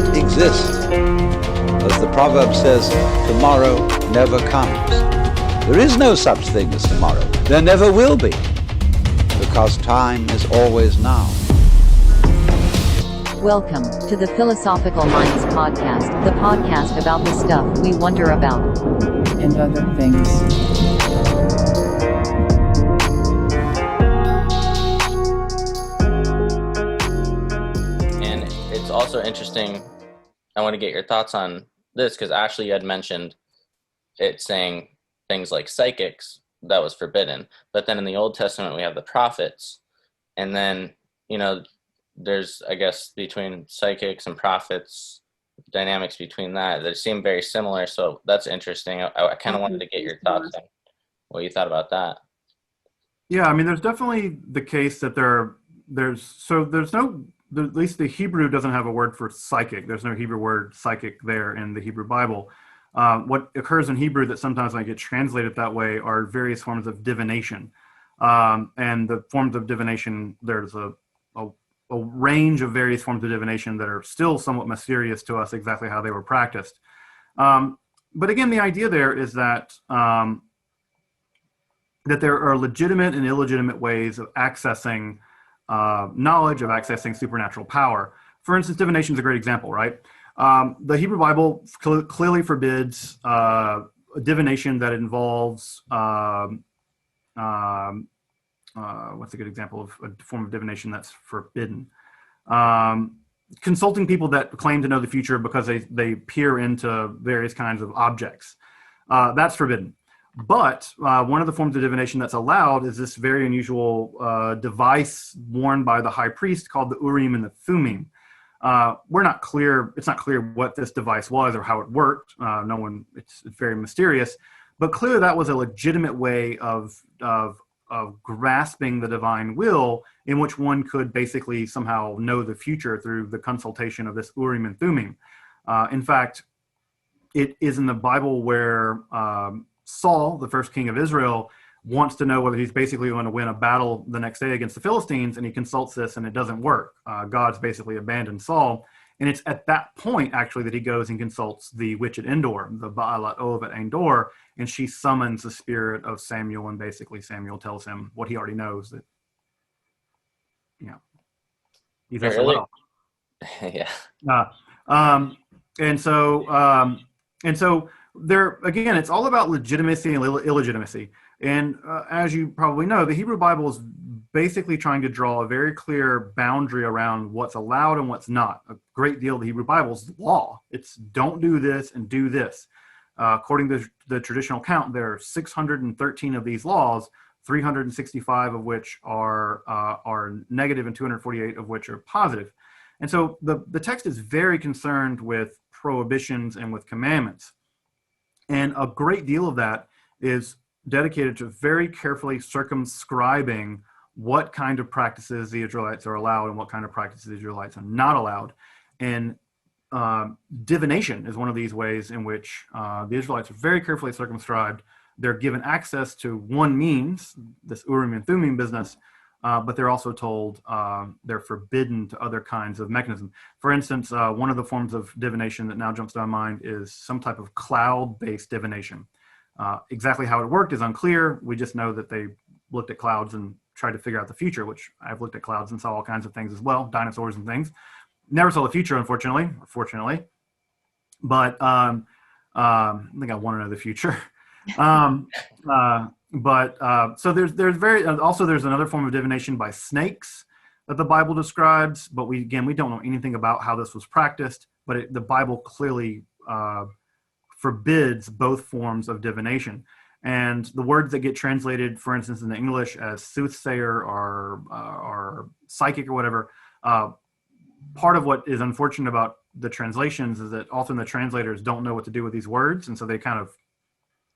don't exist. As the proverb says, tomorrow never comes. There is no such thing as tomorrow. There never will be, because time is always now. Welcome to the Philosophical Minds Podcast, the podcast about the stuff we wonder about. And other things. And it's also interesting, I want to get your thoughts on this, because Ashley had mentioned it saying things like psychics, that was forbidden. But then in the Old Testament, we have the prophets. And then, there's, I guess, between psychics and prophets, dynamics between that seem very similar. So that's interesting. I kind of wanted to get your thoughts on what you thought about that. Yeah, I mean, there's definitely the case that there's no, at least the Hebrew doesn't have a word for psychic. There's no Hebrew word psychic there in the Hebrew Bible. What occurs in Hebrew that sometimes I get translated that way are various forms of divination. And the forms of divination, there's a range of various forms of divination that are still somewhat mysterious to us exactly how they were practiced. But again, the idea there is that that there are legitimate and illegitimate ways of accessing knowledge, of accessing supernatural power. For instance, divination is a great example, right? The Hebrew Bible clearly forbids divination that involves what's a good example of a form of divination that's forbidden? Consulting people that claim to know the future because they peer into various kinds of objects. That's forbidden. But one of the forms of divination that's allowed is this very unusual device worn by the high priest called the Urim and the Thummim. It's not clear what this device was or how it worked. It's very mysterious. But clearly that was a legitimate way of grasping the divine will, in which one could basically somehow know the future through the consultation of this Urim and Thummim. In fact, it is in the Bible where Saul, the first king of Israel, wants to know whether he's basically going to win a battle the next day against the Philistines, and he consults this and it doesn't work. God's basically abandoned Saul. And it's at that point, actually, that he goes and consults the witch at Endor, the Baalat Ov at Endor, and she summons the spirit of Samuel, and basically Samuel tells him what he already knows, that, he's SOL. Yeah. And so there, again, it's all about legitimacy and illegitimacy. And as you probably know, the Hebrew Bible is basically trying to draw a very clear boundary around what's allowed and what's not. A great deal of the Hebrew Bible is law. It's don't do this and do this. According to the traditional count, there are 613 of these laws, 365 of which are negative and 248 of which are positive. And so the text is very concerned with prohibitions and with commandments. And a great deal of that is dedicated to very carefully circumscribing what kind of practices the Israelites are allowed and what kind of practices the Israelites are not allowed. And divination is one of these ways in which the Israelites are very carefully circumscribed. They're given access to one means, this Urim and Thummim business, but they're also told they're forbidden to other kinds of mechanism. For instance, one of the forms of divination that now jumps to my mind is some type of cloud-based divination. Exactly how it worked is unclear. We just know that they looked at clouds and tried to figure out the future, which I've looked at clouds and saw all kinds of things as well, dinosaurs and things. Never saw the future, unfortunately, or fortunately. But I think I want to know the future. So there's there's another form of divination by snakes that the Bible describes, but we don't know anything about how this was practiced. But the Bible clearly forbids both forms of divination. And the words that get translated, for instance, in the English as soothsayer or psychic or whatever, part of what is unfortunate about the translations is that often the translators don't know what to do with these words. And so they kind of,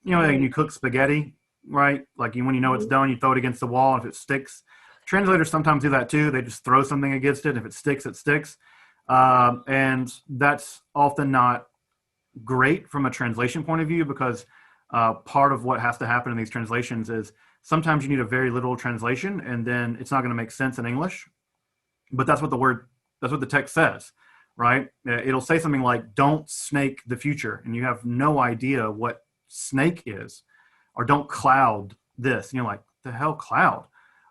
like you cook spaghetti, right? Like when you know it's done, you throw it against the wall. And if it sticks, translators sometimes do that too. They just throw something against it. And if it sticks, it sticks. And that's often not great from a translation point of view, because part of what has to happen in these translations is sometimes you need a very literal translation, and then it's not going to make sense in English. But that's what the text says. right? It'll say something like, don't snake the future. And you have no idea what snake is, or don't cloud this. And you're like, the hell cloud?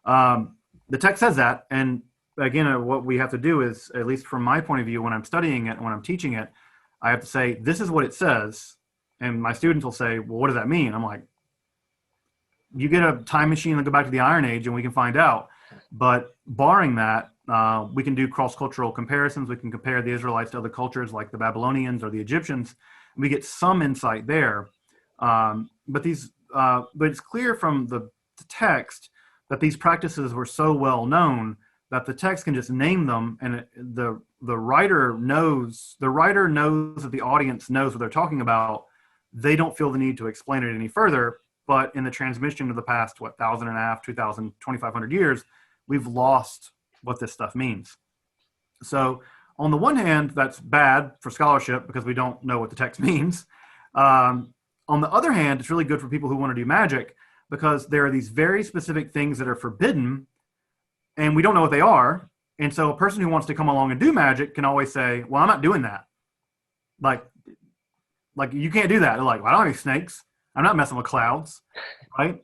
The text says that. And again, what we have to do is, at least from my point of view, when I'm studying it, when I'm teaching it, I have to say, this is what it says. And my students will say, well, what does that mean? I'm like, you get a time machine and go back to the Iron Age and we can find out. But barring that, we can do cross-cultural comparisons. We can compare the Israelites to other cultures like the Babylonians or the Egyptians. We get some insight there. But it's clear from the text that these practices were so well known that the text can just name them, and the writer knows that the audience knows what they're talking about. They don't feel the need to explain it any further. But in the transmission of the past, 1,500, 2,000, 2,500 years, we've lost what this stuff means. So on the one hand, that's bad for scholarship because we don't know what the text means. On the other hand, it's really good for people who want to do magic because there are these very specific things that are forbidden and we don't know what they are. And so a person who wants to come along and do magic can always say, well, I'm not doing that. Like you can't do that. They're like, well, I don't have any snakes. I'm not messing with clouds, right?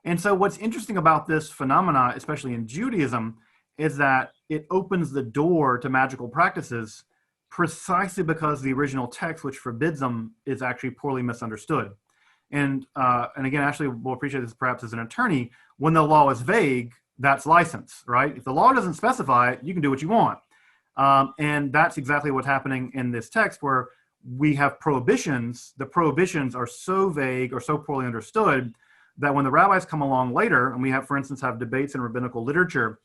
And so what's interesting about this phenomena, especially in Judaism, is that it opens the door to magical practices precisely because the original text, which forbids them, is actually poorly misunderstood. And again, Ashley will appreciate this perhaps as an attorney. When the law is vague, that's license, right? If the law doesn't specify it, you can do what you want. And that's exactly what's happening in this text, where we have prohibitions. The prohibitions are so vague or so poorly understood that when the rabbis come along later, and we have, for instance, have debates in rabbinical literature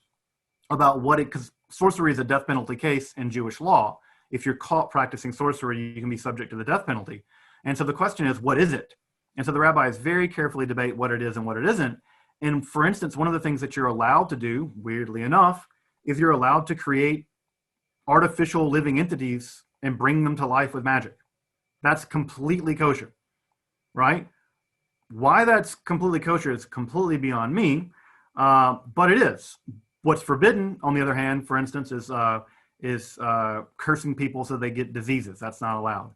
about because sorcery is a death penalty case in Jewish law. If you're caught practicing sorcery, you can be subject to the death penalty. And so the question is, what is it? And so the rabbis very carefully debate what it is and what it isn't. And for instance, one of the things that you're allowed to do, weirdly enough, is you're allowed to create artificial living entities and bring them to life with magic. That's completely kosher, right? Why that's completely kosher is completely beyond me, but it is. What's forbidden, on the other hand, for instance, is cursing people so they get diseases. That's not allowed.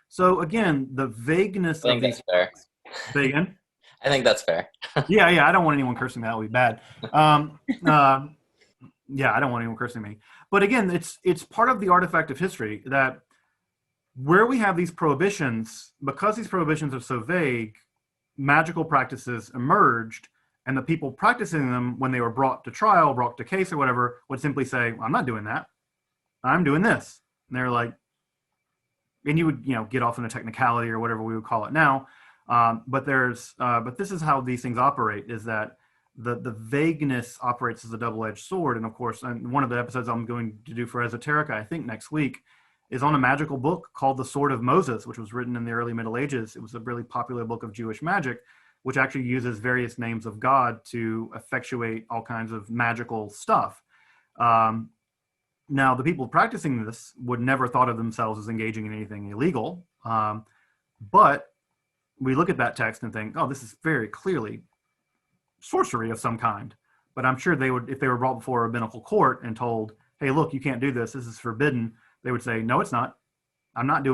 So again, the vagueness of these. Fair. Say again? I think that's fair. Yeah, I don't want anyone cursing me. That would be bad. Yeah, I don't want anyone cursing me. But again, it's part of the artifact of history that where we have these prohibitions, because these prohibitions are so vague, magical practices emerged, and the people practicing them, when they were brought to trial, brought to case or whatever, would simply say, well, I'm not doing that. I'm doing this. And they're like, and you would, get off in a technicality or whatever we would call it now. But this is how these things operate, is that the vagueness operates as a double-edged sword. And of course, and one of the episodes I'm going to do for Esoterica, I think next week, is on a magical book called The Sword of Moses, which was written in the early Middle Ages. It was a really popular book of Jewish magic, which actually uses various names of God to effectuate all kinds of magical stuff. Now, the people practicing this would never thought of themselves as engaging in anything illegal. But we look at that text and think, oh, this is very clearly sorcery of some kind. But I'm sure they would, if they were brought before a rabbinical court and told, hey, look, you can't do this. This is forbidden. They would say, no, it's not. I'm not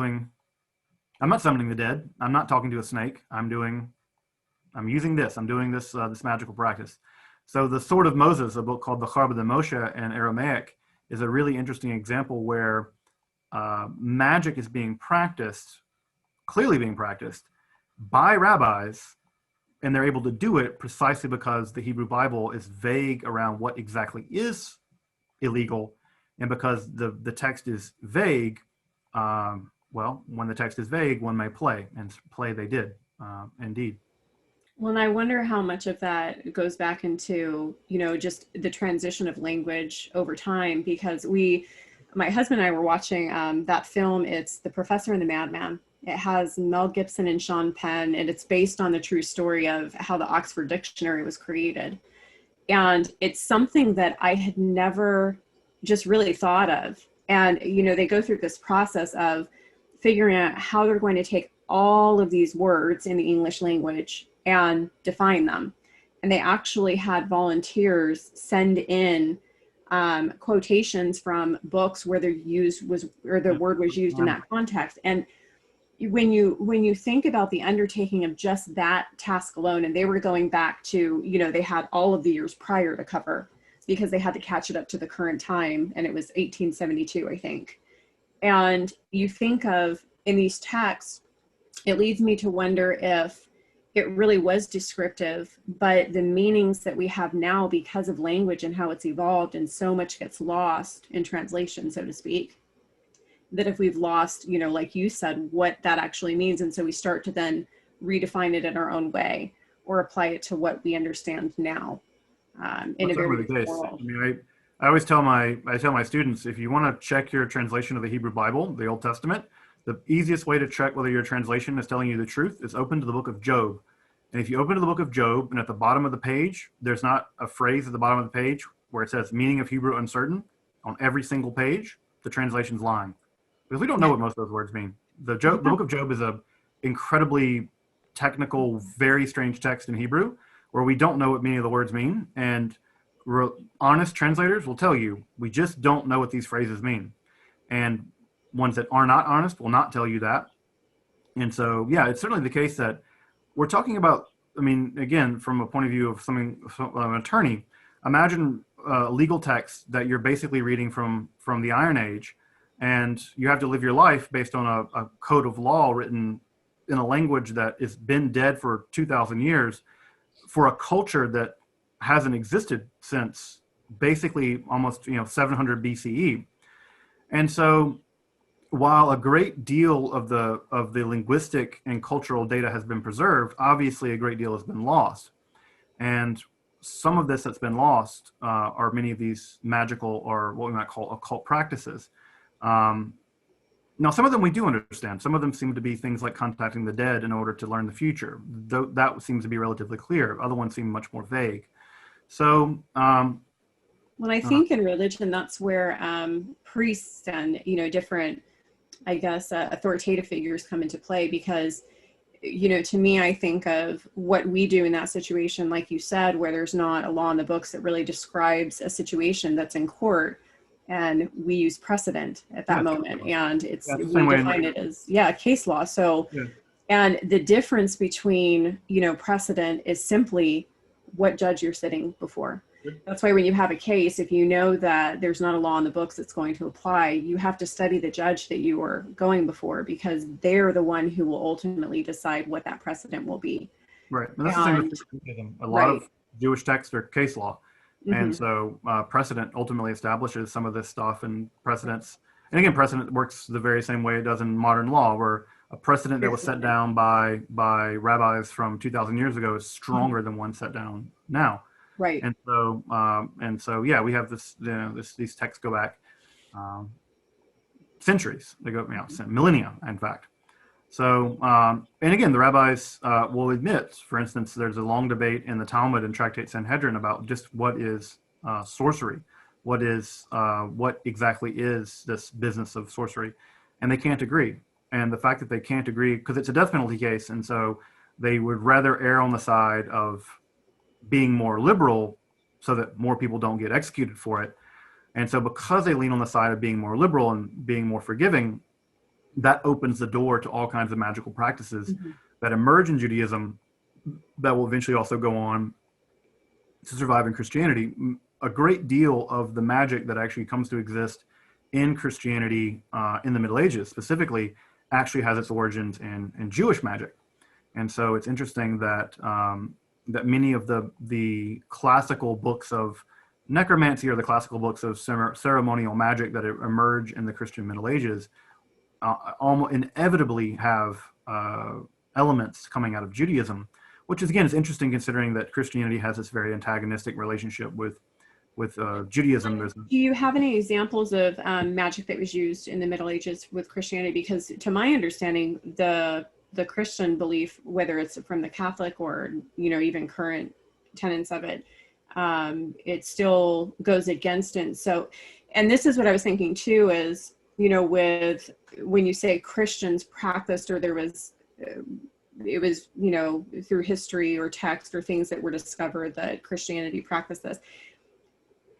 summoning the dead. I'm not talking to a snake. I'm using this. I'm doing this magical practice. So the Sword of Moses, a book called the Charba de Moshe in Aramaic, is a really interesting example where magic is clearly being practiced by rabbis, and they're able to do it precisely because the Hebrew Bible is vague around what exactly is illegal, and because the text is vague. Well, when the text is vague, one may play, and play they did, indeed. Well, and I wonder how much of that goes back into, just the transition of language over time, because my husband and I were watching that film. It's The Professor and the Madman. It has Mel Gibson and Sean Penn, and it's based on the true story of how the Oxford Dictionary was created. And it's something that I had never just really thought of. And, they go through this process of figuring out how they're going to take all of these words in the English language and define them. And they actually had volunteers send in quotations from books where the word was used in that context. And when you think about the undertaking of just that task alone, and they were going back to, they had all of the years prior to cover because they had to catch it up to the current time, and it was 1872, I think. And you think of, in these texts, it leads me to wonder if it really was descriptive, but the meanings that we have now because of language and how it's evolved, and so much gets lost in translation, so to speak, that if we've lost, like you said, what that actually means, and so we start to then redefine it in our own way or apply it to what we understand now in a very different world. I mean, I always tell my students, if you want to check your translation of the Hebrew Bible, the Old Testament, the easiest way to check whether your translation is telling you the truth is open to the book of Job. And if you open to the book of Job, and at the bottom of the page, there's not a phrase at the bottom of the page where it says meaning of Hebrew uncertain. On every single page, the translation's lying. Because we don't know what most of those words mean. The book of Job is a incredibly technical, very strange text in Hebrew where we don't know what many of the words mean. And honest translators will tell you, we just don't know what these phrases mean. And ones that are not honest will not tell you that. And so, yeah, it's certainly the case that we're talking about, I mean, again, from a point of view of an attorney, imagine a legal text that you're basically reading from the Iron Age, and you have to live your life based on a code of law written in a language that has been dead for 2,000 years for a culture that hasn't existed since basically almost 700 BCE. And so while a great deal of the linguistic and cultural data has been preserved, obviously a great deal has been lost. And some of this that's been lost are many of these magical, or what we might call occult practices. Now, some of them we do understand. Some of them seem to be things like contacting the dead in order to learn the future. That seems to be relatively clear. Other ones seem much more vague. So, when I think in religion, that's where priests and different, I guess, authoritative figures come into play, because to me, I think of what we do in that situation, like you said, where there's not a law in the books that really describes a situation that's in court, and we use precedent at that moment, and we define it as case law. So, and the difference between precedent is simply what judge you're sitting before. That's why when you have a case, if you know that there's not a law in the books that's going to apply, you have to study the judge that you are going before, because they're the one who will ultimately decide what that precedent will be. Right. And that's the same with Judaism. A lot of Jewish texts are case law. And so precedent ultimately establishes some of this stuff, and precedents. And again, precedent works the very same way it does in modern law, where a precedent that was set down by rabbis from 2,000 years ago is stronger than one set down now. Right. And so, yeah, we have this, these texts go back centuries. They go, millennia, in fact. So, and again, the rabbis will admit, for instance, there's a long debate in the Talmud and Tractate Sanhedrin about just what is sorcery, what exactly is this business of sorcery, and they can't agree. And the fact that they can't agree, because it's a death penalty case, and so they would rather err on the side of being more liberal so that more people don't get executed for it. And so because they lean on the side of being more liberal and being more forgiving, that opens the door to all kinds of magical practices that emerge in Judaism that will eventually also go on to survive in Christianity. A great deal of the magic that actually comes to exist in Christianity in the Middle Ages specifically actually has its origins in Jewish magic. And so it's interesting that that many of the classical books of necromancy, or the classical books of ceremonial magic that emerge in the Christian Middle Ages, almost inevitably have elements coming out of Judaism, which is, again, is interesting considering that Christianity has this very antagonistic relationship with Judaism. Do you have any examples of magic that was used in the Middle Ages with Christianity? Because to my understanding, the Christian belief, whether it's from the Catholic or even current tenets of it, it still goes against it. So, and this is what I was thinking too, is with when you say Christians practiced, or there was it was through history or text or things that were discovered that Christianity practiced this.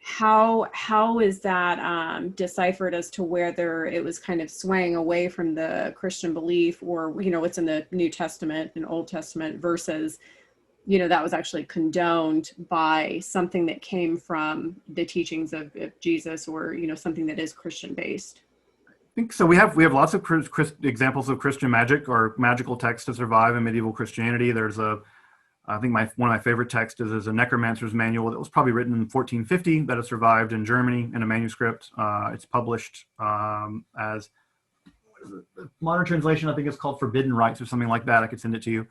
how is that deciphered as to whether it was kind of swaying away from the Christian belief, or what's in the New Testament and Old Testament versus that was actually condoned by something that came from the teachings of Jesus, or something that is Christian based? I think so. We have lots of examples of Christian magic or magical texts to survive in medieval Christianity. There's I think one of my favorite texts is a necromancer's manual that was probably written in 1450 that has survived in Germany in a manuscript. It's published as, modern translation, I think it's called Forbidden Rites or something like that. I could send it to you.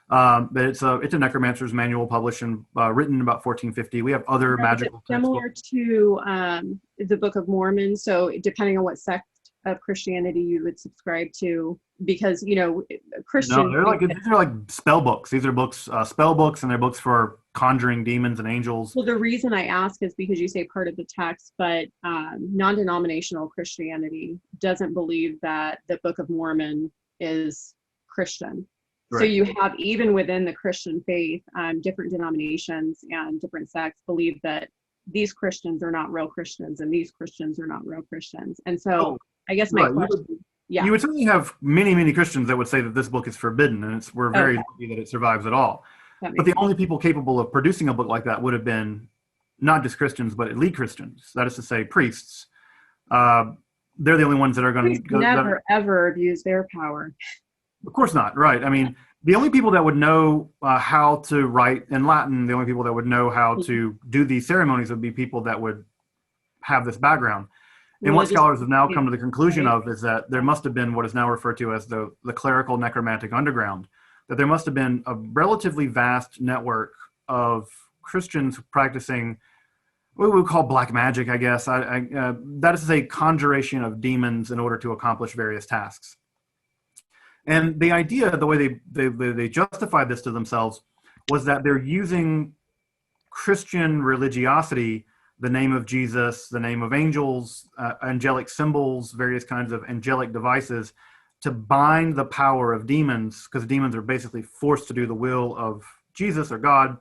But it's a necromancer's manual published and written in about 1450. We have other magical texts. Similar to the Book of Mormon. So depending on what sect of Christianity you would subscribe to, because Christian. No, these are like spell books. These are books, spell books, and they're books for conjuring demons and angels. Well, the reason I ask is because you say part of the text, but non-denominational Christianity doesn't believe that the Book of Mormon is Christian. Right. So you have, even within the Christian faith, different denominations and different sects believe that these Christians are not real Christians and these Christians are not real Christians. And so I guess my question, you would certainly have many, many Christians that would say that this book is forbidden, and we're very lucky that it survives at all. But the only people capable of producing a book like that would have been not just Christians, but elite Christians. That is to say, priests. They're the only ones that are going to never ever abuse their power. Of course not, right? I mean, the only people that would know how to write in Latin, the only people that would know how to do these ceremonies would be people that would have this background. And what scholars have now come to the conclusion of is that there must have been what is now referred to as the clerical necromantic underground, that there must have been a relatively vast network of Christians practicing what we would call black magic, I guess. That is to say, conjuration of demons in order to accomplish various tasks. And the idea, the way they justified this to themselves, was that they're using Christian religiosity, the name of Jesus, the name of angels, angelic symbols, various kinds of angelic devices, to bind the power of demons, because demons are basically forced to do the will of Jesus or God,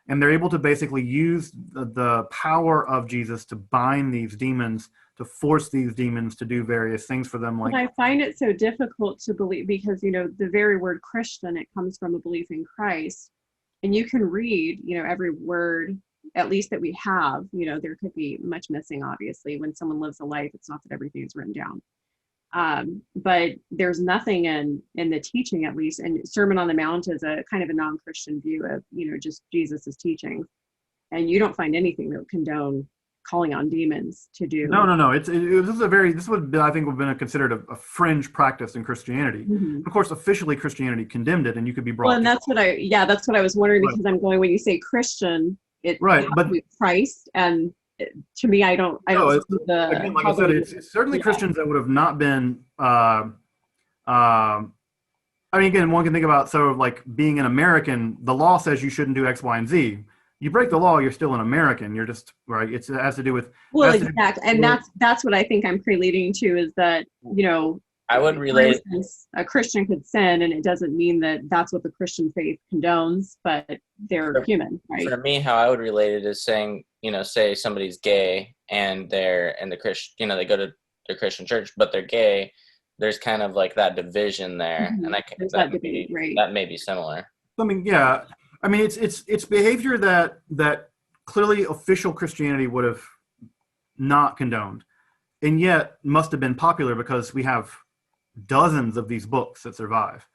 and they're able to basically use the power of Jesus to bind these demons, to force these demons to do various things for them. Like, I find it so difficult to believe, because the very word Christian, it comes from a belief in Christ, and you can read every word, at least that we have. There could be much missing, obviously. When someone lives a life, it's not that everything is written down, but there's nothing in the teaching, at least. And Sermon on the Mount is a kind of a non-Christian view of just Jesus's teaching, and you don't find anything that would condone calling on demons to do. No. This would, I think, have been considered a fringe practice in Christianity. Mm-hmm. Of course, officially Christianity condemned it, and you could be brought. Well, and that's what I was wondering, because I'm going, when you say Christian, it has to be Christ, and to me, I don't. Again, like I said, it's certainly Christians that would have not been. I mean, again, one can think about sort of like being an American. The law says you shouldn't do X, Y, and Z. You break the law, you're still an American. You're just right. It has to do with. Well, exactly, and that's what I think I'm preleading to, is that I would relate. For instance, a Christian could sin, and it doesn't mean that that's what the Christian faith condones, but they're human, right? For me, how I would relate it is saying, say somebody's gay and they're in the Christian, they go to the Christian church, but they're gay. There's kind of like that division there, mm-hmm. and that may be similar. I mean, yeah. I mean, it's behavior that clearly official Christianity would have not condoned, and yet must have been popular because we have dozens of these books that survive.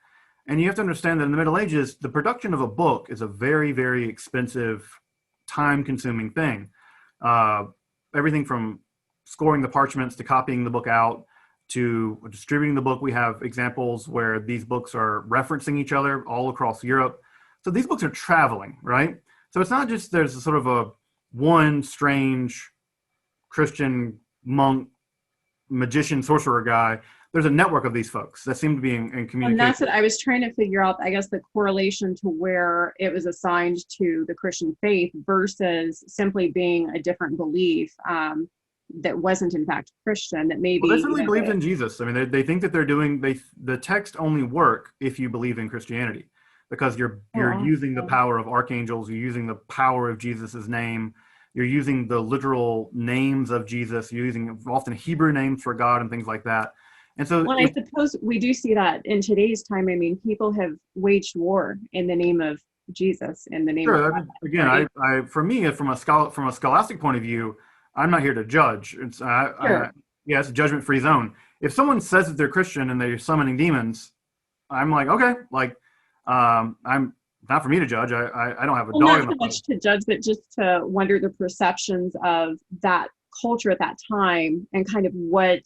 And you have to understand that in the Middle Ages, the production of a book is a very, very expensive, time-consuming thing. Everything from scoring the parchments to copying the book out to distributing the book. We have examples where these books are referencing each other all across Europe. So these books are traveling, right? So it's not just there's a sort of a one strange Christian monk, magician, sorcerer guy. There's a network of these folks that seem to be in communication. And that's what I was trying to figure out, I guess, the correlation to where it was assigned to the Christian faith versus simply being a different belief that wasn't in fact Christian, that maybe... Well, they certainly believed in Jesus. I mean, they think that the text only work if you believe in Christianity, because you're using the power of archangels, you're using the power of Jesus's name, You're using the literal names of Jesus. You're using often Hebrew names for God and things like that. And so, Well, I suppose we do see that in today's time. I mean, people have waged war in the name of Jesus, in the name of sure. God, Again, right? I for me, from a scholastic point of view, I'm not here to judge. Sure. Yeah, it's a judgment-free zone. If someone says that they're Christian and they're summoning demons, I'm like, okay, like, I'm not for me to judge. I don't have a Well, dog not in the so fight. much to judge, but just to wonder the perceptions of that culture at that time and kind of what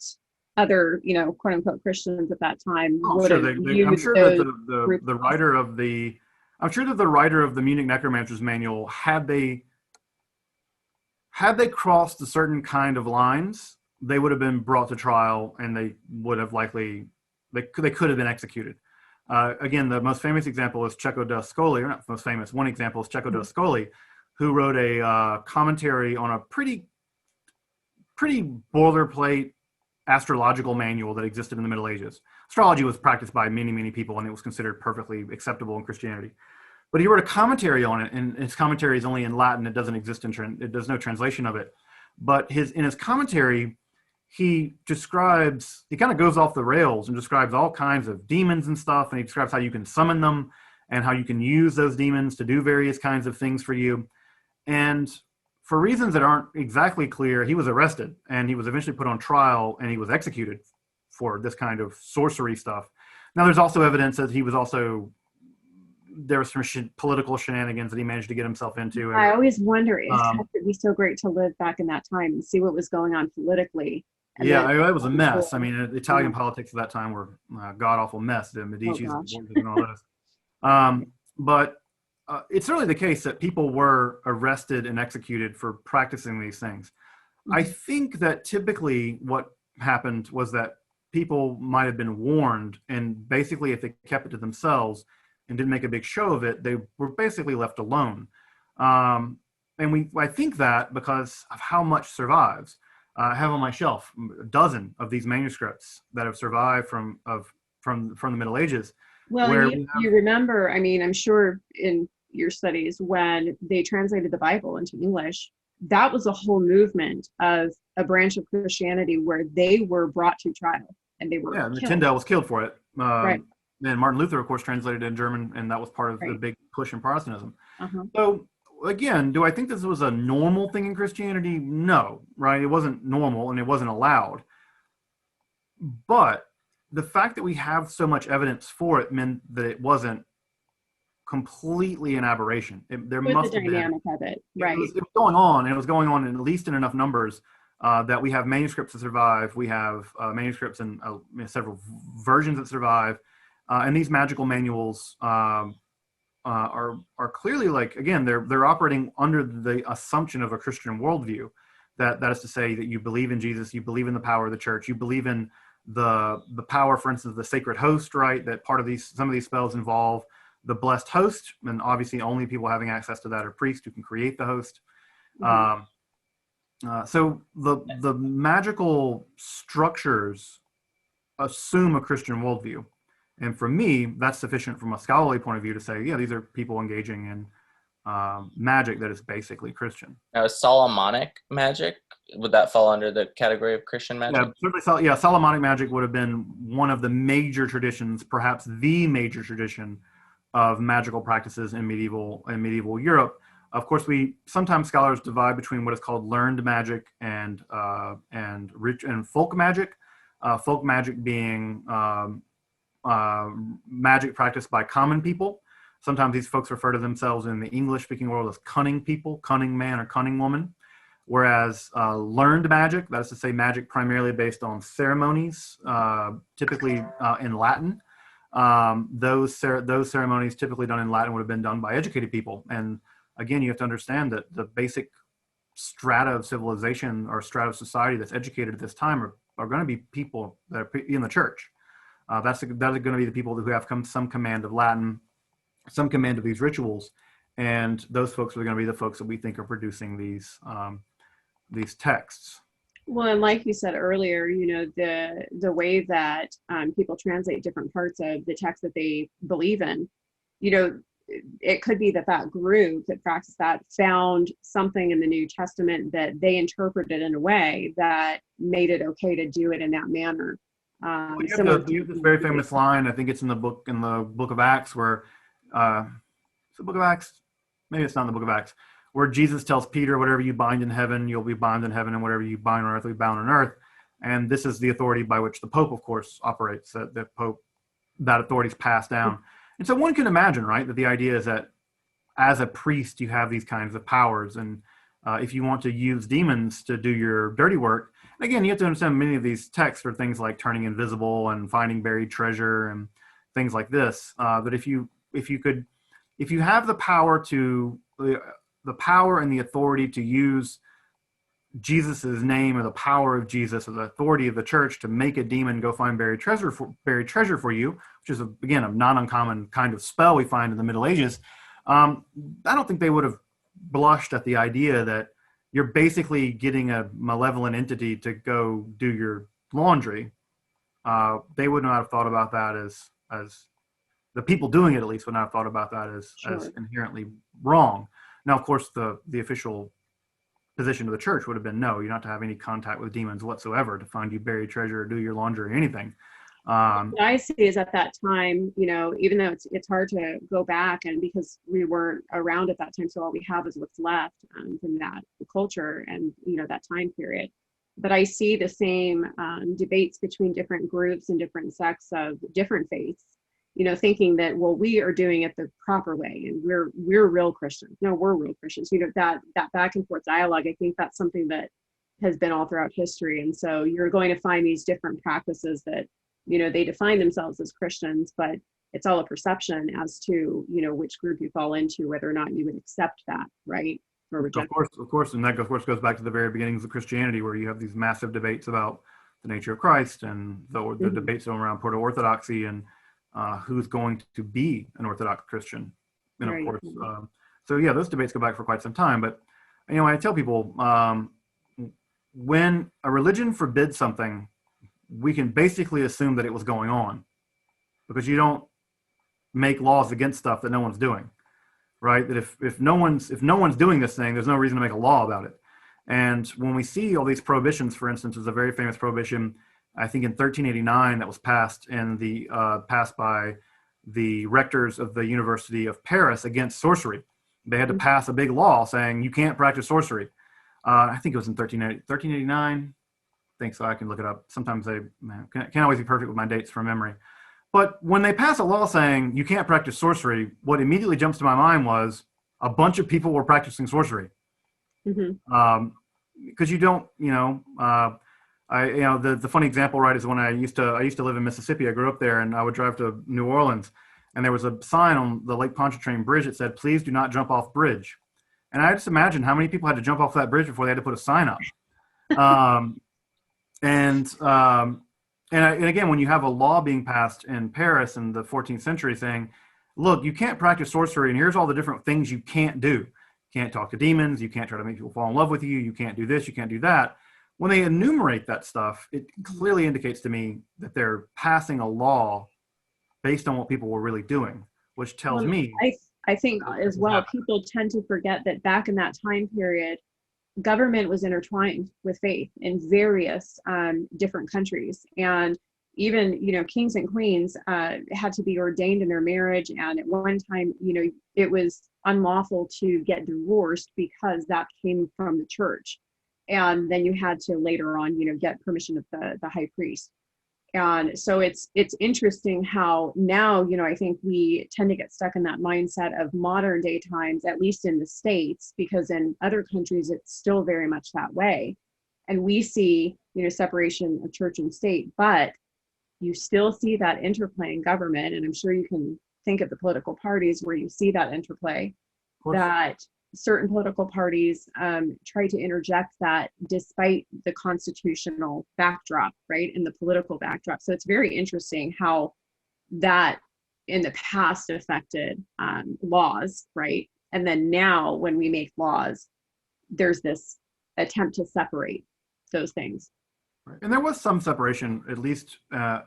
other, quote unquote Christians at that time Oh, would sure. have I'm viewed sure that those groups. the writer of the Munich Necromancer's Manual, had they crossed a certain kind of lines, they would have been brought to trial, and they would have likely they could have been executed. Again, the most famous example is Cecco d'Ascoli, or not most famous. One example is Cecco d'Ascoli, who wrote a commentary on a pretty boilerplate astrological manual that existed in the Middle Ages. Astrology was practiced by many, many people, and it was considered perfectly acceptable in Christianity. But he wrote a commentary on it, and his commentary is only in Latin. It doesn't exist there's no translation of it. But in his commentary, he kind of goes off the rails and describes all kinds of demons and stuff, and he describes how you can summon them and how you can use those demons to do various kinds of things for you. And for reasons that aren't exactly clear, he was arrested, and he was eventually put on trial, and he was executed for this kind of sorcery stuff. Now, there's also evidence that there was some political shenanigans that he managed to get himself into. And, I always wonder if it would be so great to live back in that time and see what was going on politically. Yeah, it was a mess. I mean, Italian politics at that time were a god-awful mess. The Medici's and all this. But it's certainly the case that people were arrested and executed for practicing these things. Mm-hmm. I think that typically what happened was that people might have been warned, and basically if they kept it to themselves and didn't make a big show of it, they were basically left alone. And I think that because of how much survives. I have on my shelf a dozen of these manuscripts that have survived from the Middle Ages. Well, you remember, I mean, I'm sure in your studies when they translated the Bible into English, that was a whole movement of a branch of Christianity where they were brought to trial and they were killed. Tyndale was killed for it. Right. And Martin Luther, of course, translated it in German, and that was part of the big push in Protestantism. Uh-huh. So, again, do I think this was a normal thing in Christianity? No, right? It wasn't normal, and it wasn't allowed. But the fact that we have so much evidence for it meant that it wasn't completely an aberration. There must have been. The dynamic of it, right? It was going on, and it was going on at least in enough numbers that we have manuscripts that survive. We have manuscripts and several versions that survive. And these magical manuals are clearly, like, again, they're operating under the assumption of a Christian worldview. That is to say that you believe in Jesus, you believe in the power of the church, you believe in the power, for instance, of the sacred host, right? That some of these spells involve the blessed host, and obviously only people having access to that are priests who can create the host. Mm-hmm. So the magical structures assume a Christian worldview. And for me, that's sufficient from a scholarly point of view to say, yeah, these are people engaging in magic that is basically Christian. Now, is Solomonic magic, would that fall under the category of Christian magic? Yeah, certainly. Solomonic magic would have been one of the major traditions, perhaps the major tradition of magical practices in medieval Europe. Of course, sometimes scholars divide between what is called learned magic and folk magic. Folk magic being magic practiced by common people. Sometimes these folks refer to themselves in the English-speaking world as cunning people, cunning man or cunning woman. Whereas learned magic, that is to say magic primarily based on ceremonies, typically in Latin. Those ceremonies typically done in Latin would have been done by educated people. And again, you have to understand that the basic strata of civilization or strata of society that's educated at this time are going to be people that are in the church. That is going to be the people who have some command of Latin, some command of these rituals, and those folks are going to be the folks that we think are producing these texts. Well, and like you said earlier, the way that people translate different parts of the text that they believe in, it could be that that group that practiced that found something in the New Testament that they interpreted in a way that made it okay to do it in that manner. You have this very famous line. I think it's in the book of Acts, where it's the book of Acts. Maybe it's not in the book of Acts, where Jesus tells Peter, "Whatever you bind in heaven, you'll be bound in heaven, and whatever you bind on earth, will be bound on earth." And this is the authority by which the Pope, of course, operates. The Pope, that authority is passed down. And so one can imagine, right, that the idea is that as a priest, you have these kinds of powers, and if you want to use demons to do your dirty work, again, you have to understand many of these texts are things like turning invisible and finding buried treasure and things like this. But if you have the power the power and the authority to use Jesus's name or the power of Jesus or the authority of the church to make a demon go find buried treasure for you, which is again a not uncommon kind of spell we find in the Middle Ages. I don't think they would have blushed at the idea that you're basically getting a malevolent entity to go do your laundry. They would not have thought about that as the people doing it, at least, would not have thought about that as inherently wrong. Now, of course, the official position of the church would have been, no, you're not to have any contact with demons whatsoever to find you buried treasure or do your laundry or anything. What I see is at that time, even though it's hard to go back, and because we weren't around at that time, so all we have is what's left from that culture and that time period. But I see the same debates between different groups and different sects of different faiths, thinking that, well, we are doing it the proper way and we're real Christians. No, we're real Christians. That back and forth dialogue, I think that's something that has been all throughout history. And so you're going to find these different practices that they define themselves as Christians, but it's all a perception as to, which group you fall into, whether or not you would accept that, right? Or reject. Of course. And that, of course, goes back to the very beginnings of Christianity, where you have these massive debates about the nature of Christ and the debates around proto-orthodoxy and who's going to be an Orthodox Christian. And of course, those debates go back for quite some time. But, I tell people, when a religion forbids something, we can basically assume that it was going on, because you don't make laws against stuff that no one's doing, right? That if no one's doing this thing, there's no reason to make a law about it. And when we see all these prohibitions, for instance, there's a very famous prohibition, I think in 1389, that was passed passed by the rectors of the University of Paris against sorcery. They had to pass a big law saying you can't practice sorcery. I think it was in 1389. I think so. I can look it up. Sometimes I can't always be perfect with my dates from memory. But when they pass a law saying you can't practice sorcery, what immediately jumps to my mind was a bunch of people were practicing sorcery. Because you don't, the funny example, right, is when I used to live in Mississippi. I grew up there, and I would drive to New Orleans, and there was a sign on the Lake Pontchartrain Bridge that said, "Please do not jump off bridge." And I just imagine how many people had to jump off that bridge before they had to put a sign up. And again, when you have a law being passed in Paris in the 14th century saying, look, you can't practice sorcery, and here's all the different things you can't do. You can't talk to demons. You can't try to make people fall in love with you. You can't do this. You can't do that. When they enumerate that stuff, it clearly indicates to me that they're passing a law based on what people were really doing, which tells me... I think as well, people tend to forget that back in that time period, government was intertwined with faith in various different countries, and even kings and queens had to be ordained in their marriage, and at one time it was unlawful to get divorced because that came from the church, and then you had to later on get permission of the high priest. And so it's interesting how now, I think we tend to get stuck in that mindset of modern day times, at least in the States, because in other countries, it's still very much that way. And we see, separation of church and state, but you still see that interplay in government. And I'm sure you can think of the political parties where you see that interplay, that certain political parties try to interject that despite the constitutional backdrop, right, and the political backdrop. So it's very interesting how that in the past affected laws, right? And then now when we make laws, there's this attempt to separate those things. And there was some separation, at least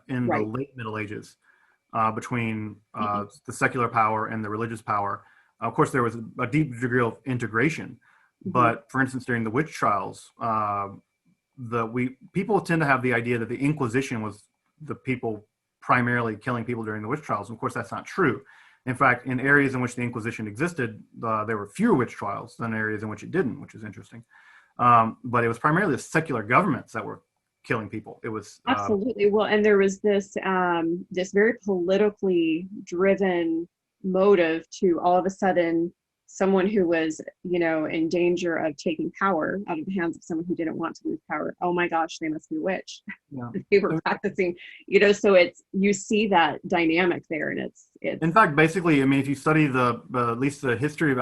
in the late Middle Ages. between the secular power and the religious power. Of course, there was a deep degree of integration, but for instance, during the witch trials, people tend to have the idea that the Inquisition was the people primarily killing people during the witch trials. And of course, that's not true. In fact, in areas in which the Inquisition existed, there were fewer witch trials than areas in which it didn't, which is interesting. But it was primarily the secular governments that were killing people. It was absolutely. Well, and there was this this very politically driven motive to all of a sudden someone who was, in danger of taking power out of the hands of someone who didn't want to lose power. Oh my gosh, they must be a witch. Yeah. They were practicing, so you see that dynamic there, and it's in fact, basically, I mean, if you study at least the history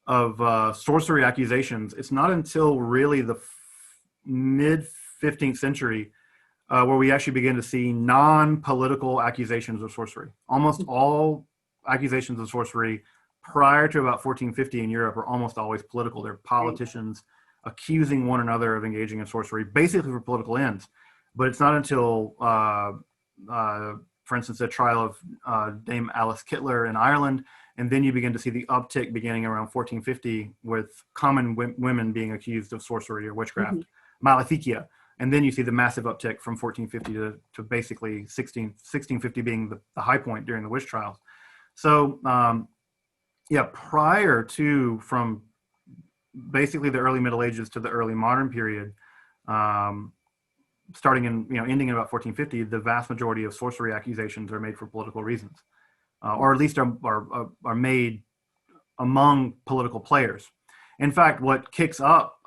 of sorcery accusations, it's not until really the mid 15th century where we actually begin to see non-political accusations of sorcery. Almost all accusations of sorcery prior to about 1450 in Europe are almost always political. They're politicians accusing one another of engaging in sorcery, basically for political ends. But it's not until, for instance, the trial of Dame Alice Kittler in Ireland, and then you begin to see the uptick beginning around 1450 with common women being accused of sorcery or witchcraft, maleficia. And then you see the massive uptick from 1450 to basically 1650 being the high point during the witch trials. So, prior to, from basically the early Middle Ages to the early modern period, starting in, ending in about 1450, the vast majority of sorcery accusations are made for political reasons, or at least are made among political players. In fact, what kicks up,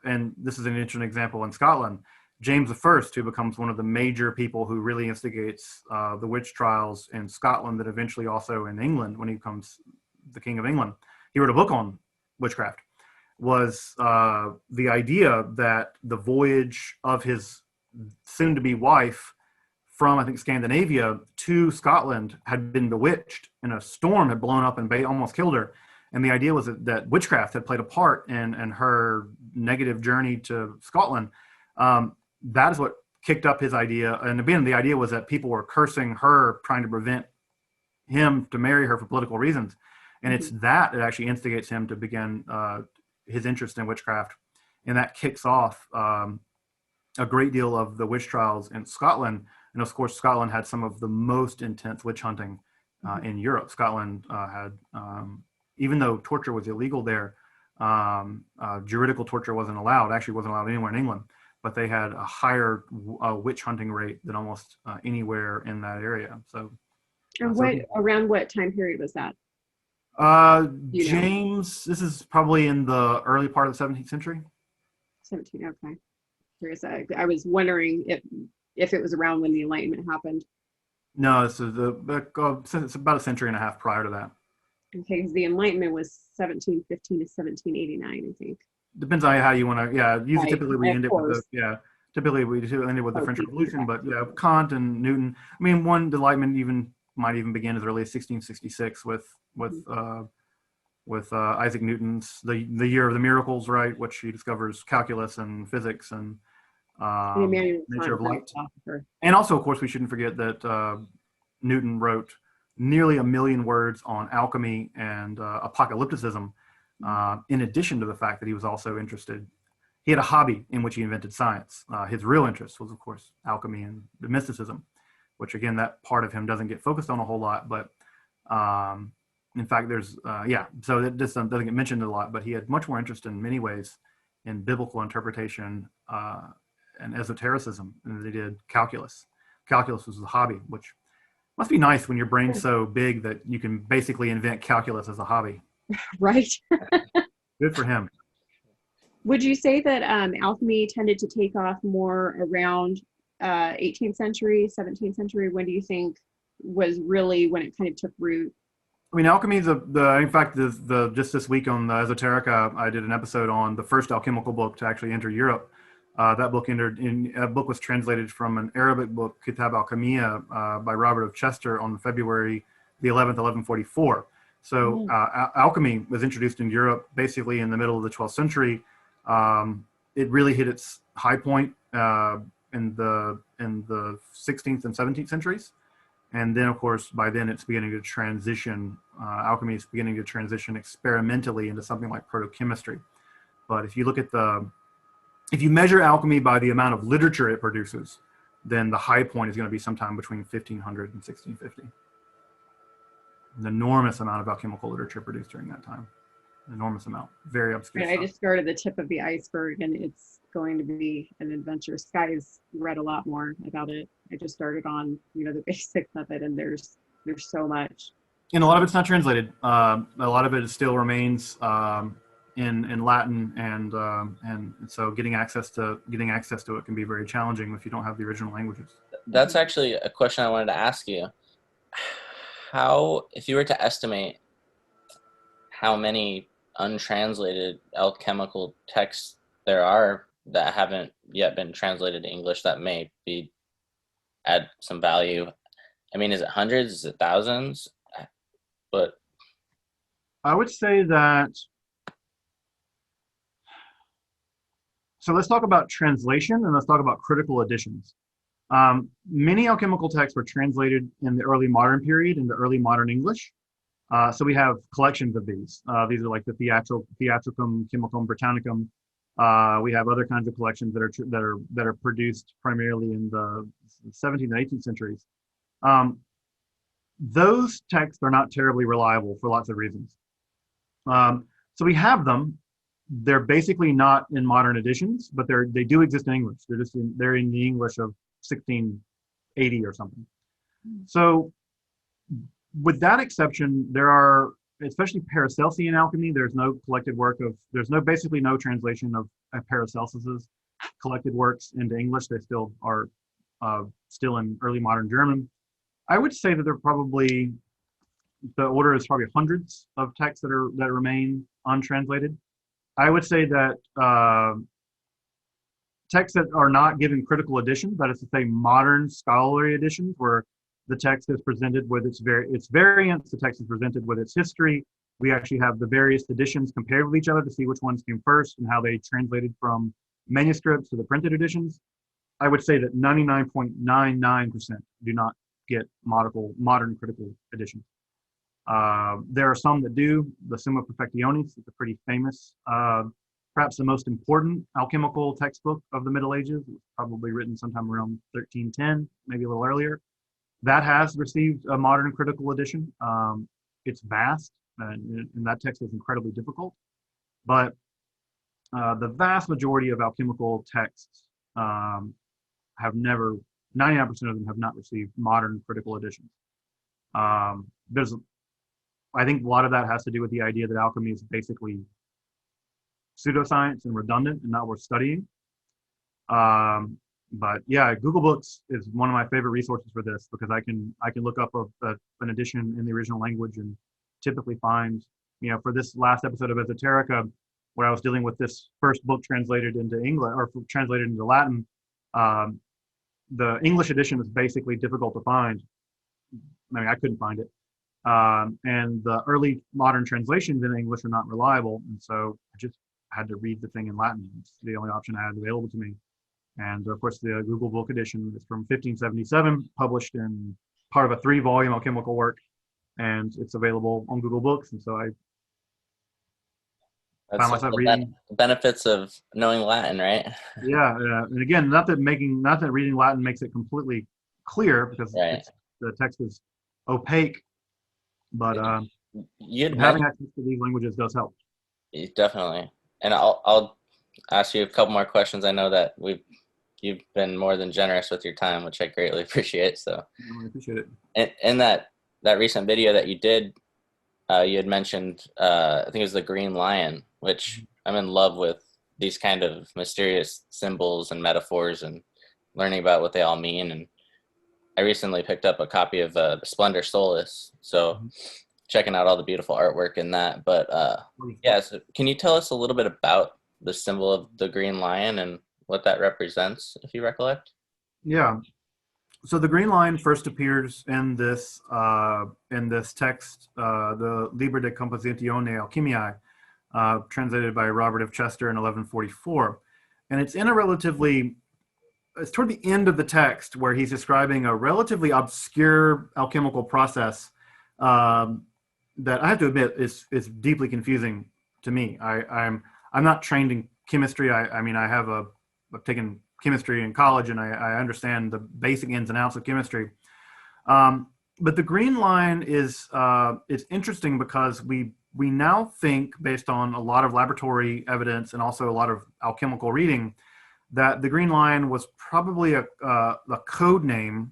and this is an interesting example in Scotland, James I, who becomes one of the major people who really instigates the witch trials in Scotland, that eventually also in England, when he becomes the King of England, he wrote a book on witchcraft, was the idea that the voyage of his soon-to-be wife from, I think, Scandinavia to Scotland had been bewitched, and a storm had blown up and almost killed her. And the idea was that witchcraft had played a part in her negative journey to Scotland. That is what kicked up his idea. And again, the idea was that people were cursing her, trying to prevent him to marry her for political reasons. And it's that actually instigates him to begin his interest in witchcraft. And that kicks off a great deal of the witch trials in Scotland. And of course, Scotland had some of the most intense witch hunting in Europe. Scotland had, even though torture was illegal there, juridical torture wasn't allowed, actually wasn't allowed anywhere in England, but they had a higher witch hunting rate than almost anywhere in that area. So, and around what time period was that? James, this is probably in the early part of the 17th century. 17, okay. Curious. I was wondering if it was around when the Enlightenment happened. No, this is it's about a century and a half prior to that. Okay, because the Enlightenment was 1715 to 1789, I think. Depends on how you want to, usually Right. typically we end it with Course. typically we end it with the French Okay. Revolution, but Kant and Newton. I mean, the Enlightenment might even begin as early as 1666 with Isaac Newton's the Year of the Miracles, right, which he discovers calculus and physics and nature of light. And also, of course, we shouldn't forget that Newton wrote nearly 1 million words on alchemy and apocalypticism, in addition to the fact that he was also interested. He had a hobby in which he invented science. His real interest was, of course, alchemy and the mysticism, which, again, that part of him doesn't get focused on a whole lot. But in fact, there's, so it just doesn't get mentioned a lot, but he had much more interest in many ways in biblical interpretation and esotericism than they did calculus. Calculus was a hobby, which must be nice when your brain's so big that you can basically invent calculus as a hobby. Right. Good for him. Would you say that alchemy tended to take off more around 18th century, 17th century? When do you think was really when it kind of took root? I mean, alchemy is in fact, just this week on the Esoterica, I did an episode on the first alchemical book to actually enter Europe. That book was translated from an Arabic book, Kitab al-Alchemia, by Robert of Chester on February the 11th, 1144. So alchemy was introduced in Europe basically in the middle of the 12th century. It really hit its high point in the 16th and 17th centuries. And then, of course, by then it's beginning to transition, alchemy is beginning to transition experimentally into something like protochemistry. But if you look at if you measure alchemy by the amount of literature it produces, then the high point is going to be sometime between 1500 and 1650. An enormous amount of alchemical literature produced during that time. An enormous amount. Very obscure I stuff. just started the tip of the iceberg, and it's going to be an adventure. Sky's read a lot more about it. I just started on, the basics of it, and there's so much. And a lot of it's not translated. A lot of it still remains in Latin, and so getting access to it can be very challenging if you don't have the original languages. That's actually a question I wanted to ask you. How, if you were to estimate how many untranslated alchemical texts there are that haven't yet been translated to English that may add some value, I mean, is it hundreds? Is it thousands? But I would say that. So let's talk about translation, and let's talk about critical editions. Many alchemical texts were translated in the early modern period into early modern English. So we have collections of these. These are like the Theatricum, Chemicum, Britannicum. We have other kinds of collections that are produced primarily in the 17th and 18th centuries. Those texts are not terribly reliable for lots of reasons. So we have them. They're basically not in modern editions, but they do exist in English. They're in the English of 1680 or something. So with that exception, there are, especially Paracelsian alchemy, there's no collected work basically no translation of Paracelsus's collected works into English. They still are still in early modern German. I would say that the order is probably hundreds of texts that remain untranslated. I would say that texts that are not given critical editions, that is to say modern scholarly editions, where the text is presented with its variants, the text is presented with its history. We actually have the various editions compared with each other to see which ones came first and how they translated from manuscripts to the printed editions. I would say that 99.99% do not get modern critical editions. There are some that do. The Summa Perfectionis is a pretty famous, perhaps the most important alchemical textbook of the Middle Ages. It was probably written sometime around 1310, maybe a little earlier. That has received a modern critical edition. It's vast, and that text is incredibly difficult. But the vast majority of alchemical texts have never, 99% of them have not received modern critical editions. I think a lot of that has to do with the idea that alchemy is basically pseudoscience and redundant and not worth studying. But yeah, Google Books is one of my favorite resources for this, because I can look up an edition in the original language and typically find, for this last episode of Esoterica, where I was dealing with this first book translated into English or translated into Latin, the English edition is basically difficult to find. I mean, I couldn't find it. And the early modern translations in English are not reliable. And so I just had to read the thing in Latin. It's the only option I had available to me. And of course, the Google Book edition is from 1577, published in part of a 3-volume alchemical work. And it's available on Google Books. And so I found myself reading. Benefits of knowing Latin, right? Yeah. And again, not that reading Latin makes it completely clear, because the text is opaque. But having access to these languages does help. Definitely. And I'll ask you a couple more questions. I know that you've been more than generous with your time, which I greatly appreciate. So I appreciate it. And in that recent video that you did, you had mentioned, I think it was the green lion, which I'm in love with these kind of mysterious symbols and metaphors and learning about what they all mean. And I recently picked up a copy of the Splendor Solis, so checking out all the beautiful artwork in that. But so can you tell us a little bit about the symbol of the green lion and what that represents, if you recollect? Yeah. So the green lion first appears in this text, the Liber de Compositione Alchemiae, translated by Robert of Chester in 1144, and it's in a relatively it's toward the end of the text where he's describing a relatively obscure alchemical process that I have to admit is deeply confusing to me. I'm not trained in chemistry. I mean, I've taken chemistry in college, and I understand the basic ins and outs of chemistry. But the green line is interesting because we now think, based on a lot of laboratory evidence and also a lot of alchemical reading, that the green line was probably a code name.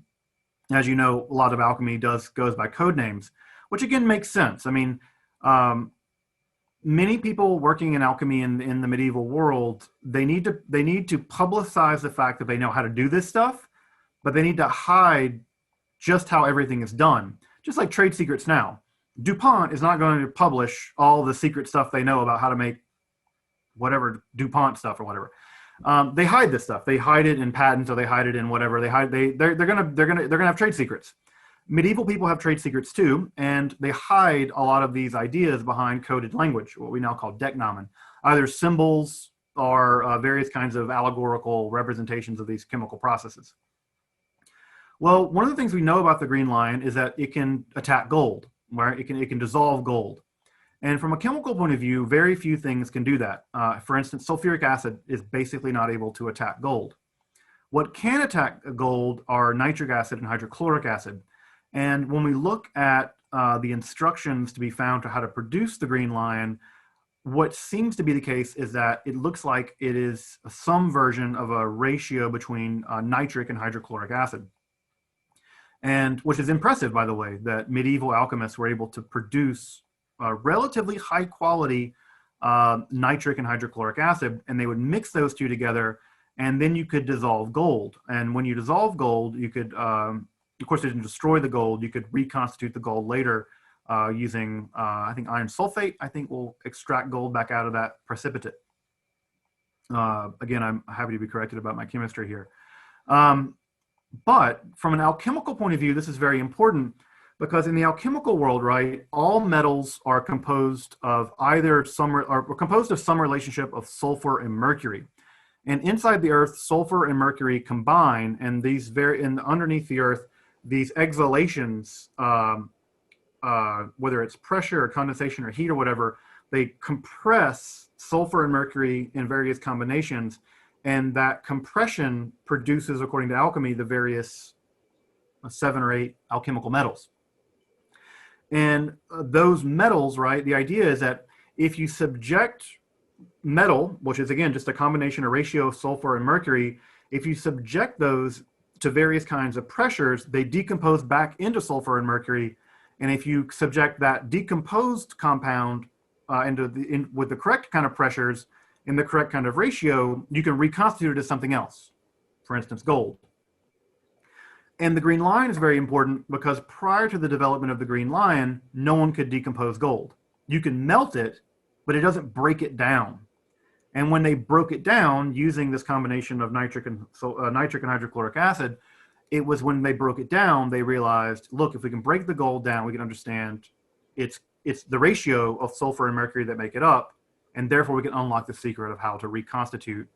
As you know, a lot of alchemy goes by code names, which again makes sense. I mean, many people working in alchemy in the medieval world, they need to publicize the fact that they know how to do this stuff, but they need to hide just how everything is done. Just like trade secrets now. DuPont is not going to publish all the secret stuff they know about how to make whatever DuPont stuff or whatever. They hide this stuff. They hide it in patents, or they hide it in whatever. They're gonna have trade secrets. Medieval people have trade secrets too, and they hide a lot of these ideas behind coded language, what we now call decknamen, either symbols or various kinds of allegorical representations of these chemical processes. Well, one of the things we know about the green line is that it can attack gold, right? It can dissolve gold. And from a chemical point of view, very few things can do that. For instance, sulfuric acid is basically not able to attack gold. What can attack gold are nitric acid and hydrochloric acid. And when we look at the instructions to be found to how to produce the green line, what seems to be the case is that it looks like it is some version of a ratio between nitric and hydrochloric acid. And which is impressive, by the way, that medieval alchemists were able to produce relatively high quality nitric and hydrochloric acid, and they would mix those two together, and then you could dissolve gold. And when you dissolve gold, you could, of course, it didn't destroy the gold. You could reconstitute the gold later using, I think, iron sulfate. I think will extract gold back out of that precipitate. Again, I'm happy to be corrected about my chemistry here. But from an alchemical point of view, this is very important, because in the alchemical world, right, all metals are composed of some relationship of sulfur and mercury. And inside the earth, sulfur and mercury combine, and underneath the earth, these exhalations, whether it's pressure or condensation or heat or whatever, they compress sulfur and mercury in various combinations. And that compression produces, according to alchemy, the various 7 or 8 alchemical metals. And those metals, right, the idea is that if you subject metal, which is, again, just a combination, a ratio of sulfur and mercury, if you subject those to various kinds of pressures, they decompose back into sulfur and mercury. And if you subject that decomposed compound with the correct kind of pressures, in the correct kind of ratio, you can reconstitute it as something else, for instance, gold. And the green line is very important because prior to the development of the green line, no one could decompose gold. You can melt it, but it doesn't break it down. And when they broke it down using this combination of nitric and hydrochloric acid, it was when they broke it down, they realized, look, if we can break the gold down, we can understand it's the ratio of sulfur and mercury that make it up. And therefore, we can unlock the secret of how to reconstitute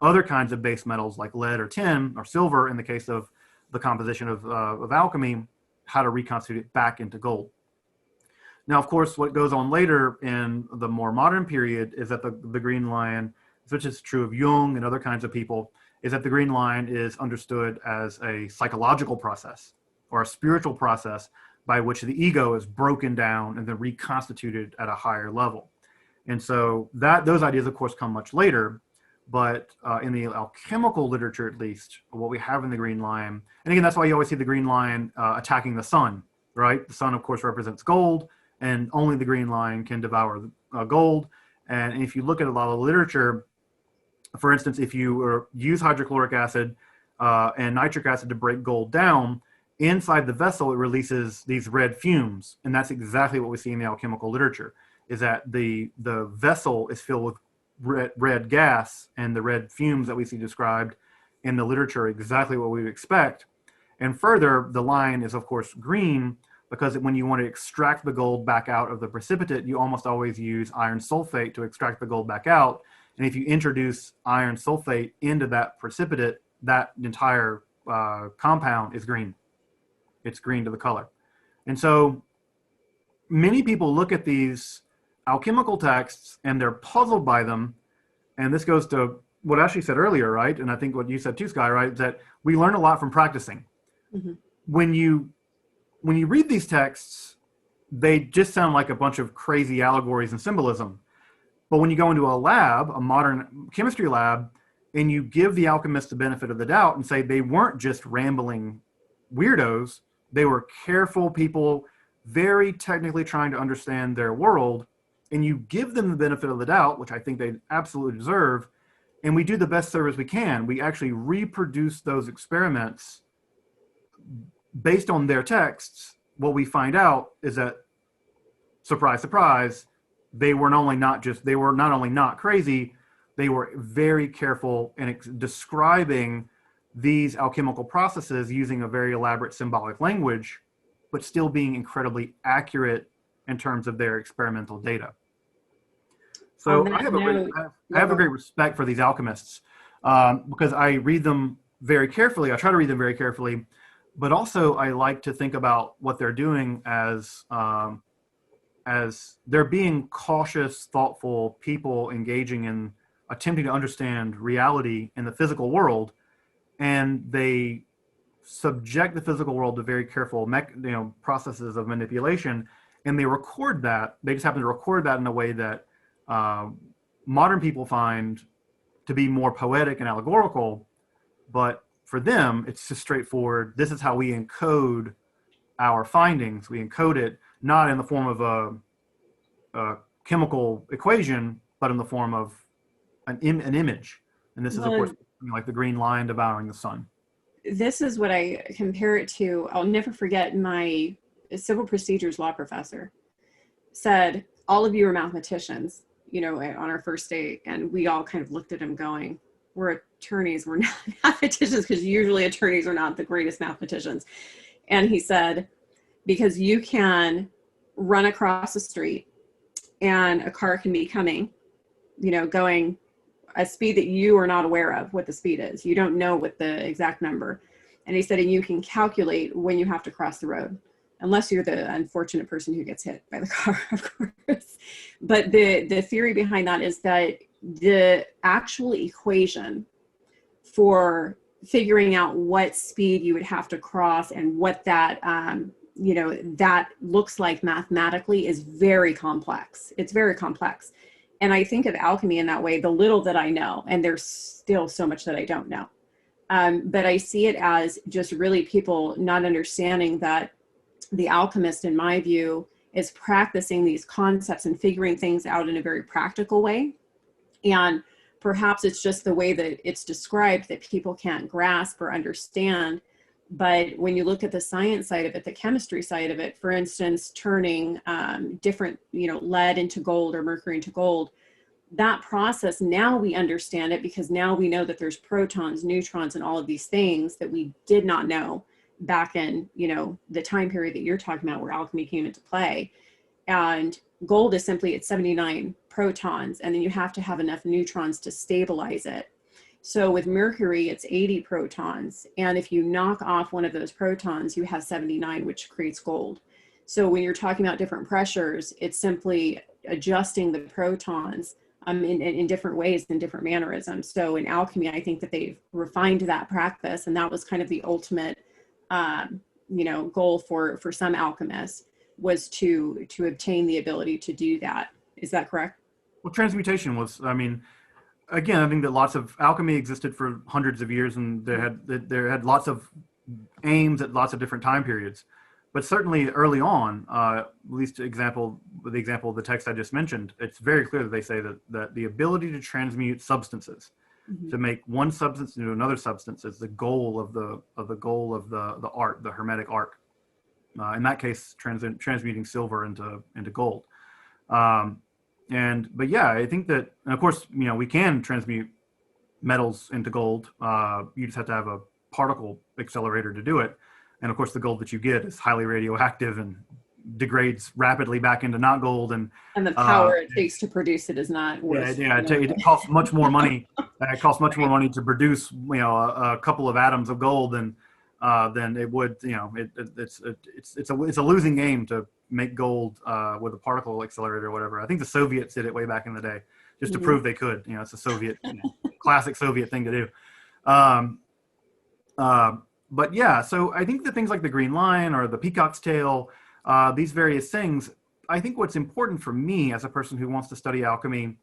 other kinds of base metals like lead or tin or silver, in the case of the composition of alchemy, how to reconstitute it back into gold. Now, of course, what goes on later in the more modern period is that the green line, which is true of Jung and other kinds of people, is that the green line is understood as a psychological process or a spiritual process by which the ego is broken down and then reconstituted at a higher level. And so those ideas, of course, come much later, but in the alchemical literature, at least, what we have in the green line, and again, that's why you always see the green line attacking the sun, right? The sun, of course, represents gold, and only the green line can devour gold. And if you look at a lot of literature, for instance, if you use hydrochloric acid and nitric acid to break gold down, inside the vessel, it releases these red fumes. And that's exactly what we see in the alchemical literature, is that the vessel is filled with red gas, and the red fumes that we see described in the literature are exactly what we would expect. And further, the line is, of course, green, because when you want to extract the gold back out of the precipitate, you almost always use iron sulfate to extract the gold back out. And if you introduce iron sulfate into that precipitate, that entire compound is green. It's green to the color. And so many people look at these alchemical texts and they're puzzled by them. And this goes to what Ashley said earlier, right? And I think what you said too, Sky, right? That we learn a lot from practicing. Mm-hmm. When you read these texts, they just sound like a bunch of crazy allegories and symbolism. But when you go into a lab, a modern chemistry lab, and you give the alchemists the benefit of the doubt and say they weren't just rambling weirdos, they were careful people, very technically trying to understand their world, and you give them the benefit of the doubt, which I think they absolutely deserve, and we do the best service we can. We actually reproduce those experiments based on their texts. What we find out is that, surprise, surprise, they were not only not crazy, they were very careful in describing these alchemical processes using a very elaborate symbolic language, but still being incredibly accurate in terms of their experimental data. So I have a great respect for these alchemists because I read them very carefully. I try to read them very carefully, but also I like to think about what they're doing as they're being cautious, thoughtful people engaging in attempting to understand reality in the physical world, and they subject the physical world to very careful processes of manipulation, and they record that. They just happen to record that in a way that modern people find to be more poetic and allegorical, but for them, it's just straightforward. This is how we encode our findings. We encode it not in the form of a chemical equation, but in the form of an image. And this is, of course, like the green lion devouring the sun. This is what I compare it to. I'll never forget my civil procedures law professor said, all of you are mathematicians, on our first date. And we all kind of looked at him going, we're attorneys, we're not mathematicians, because usually attorneys are not the greatest mathematicians. And he said, because you can run across the street and a car can be coming, going a speed that you are not aware of what the speed is. You don't know what the exact number. And he said, and you can calculate when you have to cross the road, unless you're the unfortunate person who gets hit by the car, of course. But the theory behind that is that the actual equation for figuring out what speed you would have to cross and what that, that looks like mathematically is very complex. It's very complex. And I think of alchemy in that way, the little that I know, and there's still so much that I don't know. But I see it as just really people not understanding that the alchemist, in my view, is practicing these concepts and figuring things out in a very practical way. And perhaps it's just the way that it's described that people can't grasp or understand. But when you look at the science side of it, the chemistry side of it, for instance, turning different, lead into gold or mercury into gold, that process, now we understand it because now we know that there's protons, neutrons, and all of these things that we did not know back in, the time period that you're talking about where alchemy came into play. And gold is simply at 79 protons, and then you have to have enough neutrons to stabilize it. So with mercury, it's 80 protons. And if you knock off one of those protons, you have 79, which creates gold. So when you're talking about different pressures, it's simply adjusting the protons in different ways, in different mannerisms. So in alchemy, I think that they've refined that practice. And that was kind of the ultimate, goal for some alchemists, was to obtain the ability to do that. Is that correct? Well, transmutation was, again, I think that lots of alchemy existed for hundreds of years, and there had lots of aims at lots of different time periods. But certainly early on, at least the example of the text I just mentioned, it's very clear that they say that the ability to transmute substances, mm-hmm. to make one substance into another substance, is the goal of the art, the Hermetic art. In that case, transmuting silver into gold. But yeah, I think that, and of course, we can transmute metals into gold. You just have to have a particle accelerator to do it. And of course, the gold that you get is highly radioactive and degrades rapidly back into not gold. And the power it takes to produce it is not worth. It costs much more money It costs much more money to produce, a couple of atoms of gold than it would, it's a losing game to make gold with a particle accelerator or whatever. I think the Soviets did it way back in the day just to prove they could. It's a Soviet, classic Soviet thing to do. But yeah, so I think the things like the green lion or the peacock's tail, these various things, I think what's important for me as a person who wants to study alchemy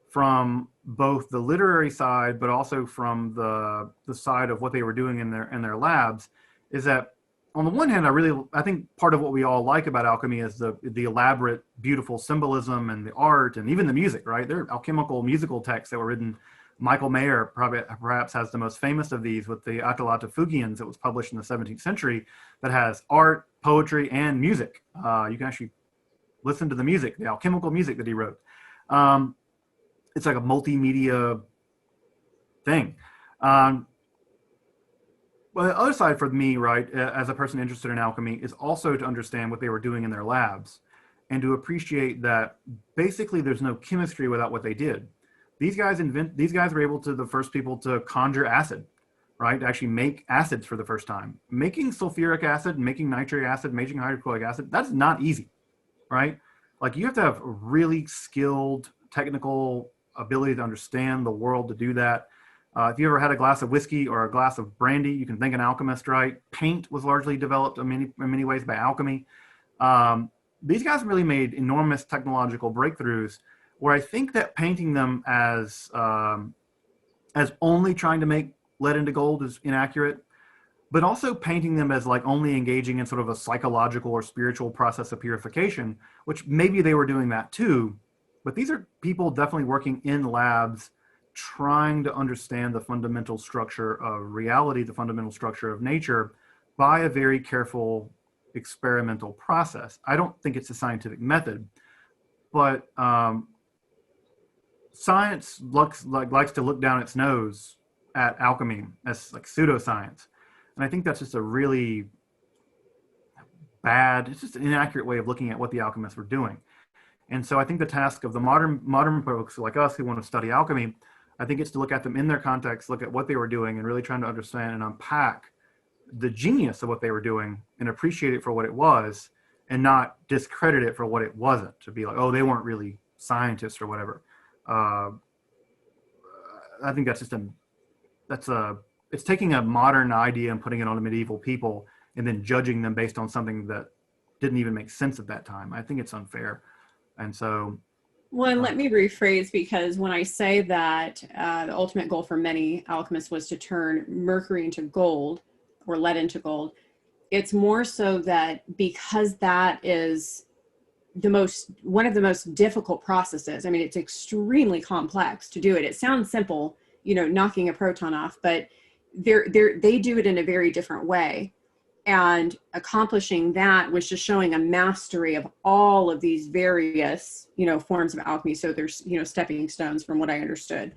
from both the literary side, but also from the side of what they were doing in their labs, is that on the one hand, I think part of what we all like about alchemy is the elaborate, beautiful symbolism and the art and even the music, right? There are alchemical musical texts that were written. Michael Mayer perhaps has the most famous of these with the Atalata Fugians that was published in the 17th century that has art, poetry, and music. You can actually listen to the music, the alchemical music that he wrote. It's like a multimedia thing. Well, the other side for me, right, as a person interested in alchemy, is also to understand what they were doing in their labs and to appreciate that basically there's no chemistry without what they did. These guys were able to the first people to conjure acid, right? To actually make acids for the first time. Making sulfuric acid, making nitric acid, making hydrochloric acid, that's not easy, right? Like you have to have a really skilled technical ability to understand the world to do that. If you ever had a glass of whiskey or a glass of brandy, you can thank an alchemist, right? Paint was largely developed in many ways by alchemy. These guys really made enormous technological breakthroughs where I think that painting them as only trying to make lead into gold is inaccurate, but also painting them as like only engaging in sort of a psychological or spiritual process of purification, which maybe they were doing that too. But these are people definitely working in labs, trying to understand the fundamental structure of reality, the fundamental structure of nature by a very careful experimental process. I don't think it's a scientific method, but science likes to look down its nose at alchemy as like pseudoscience. And I think that's just a really bad, it's just an inaccurate way of looking at what the alchemists were doing. And so I think the task of the modern folks like us who want to study alchemy, I think it's to look at them in their context, look at what they were doing and really trying to understand and unpack the genius of what they were doing and appreciate it for what it was and not discredit it for what it wasn't, to be like, oh, they weren't really scientists or whatever. I think that's just it's taking a modern idea and putting it on medieval people and then judging them based on something that didn't even make sense at that time. I think it's unfair. And so, well, and let me rephrase, because when I say that the ultimate goal for many alchemists was to turn mercury into gold or lead into gold, it's more so that because that is one of the most difficult processes. I mean, it's extremely complex to do it. It sounds simple, knocking a proton off, but they do it in a very different way. And accomplishing that was just showing a mastery of all of these various, forms of alchemy. So there's, stepping stones from what I understood.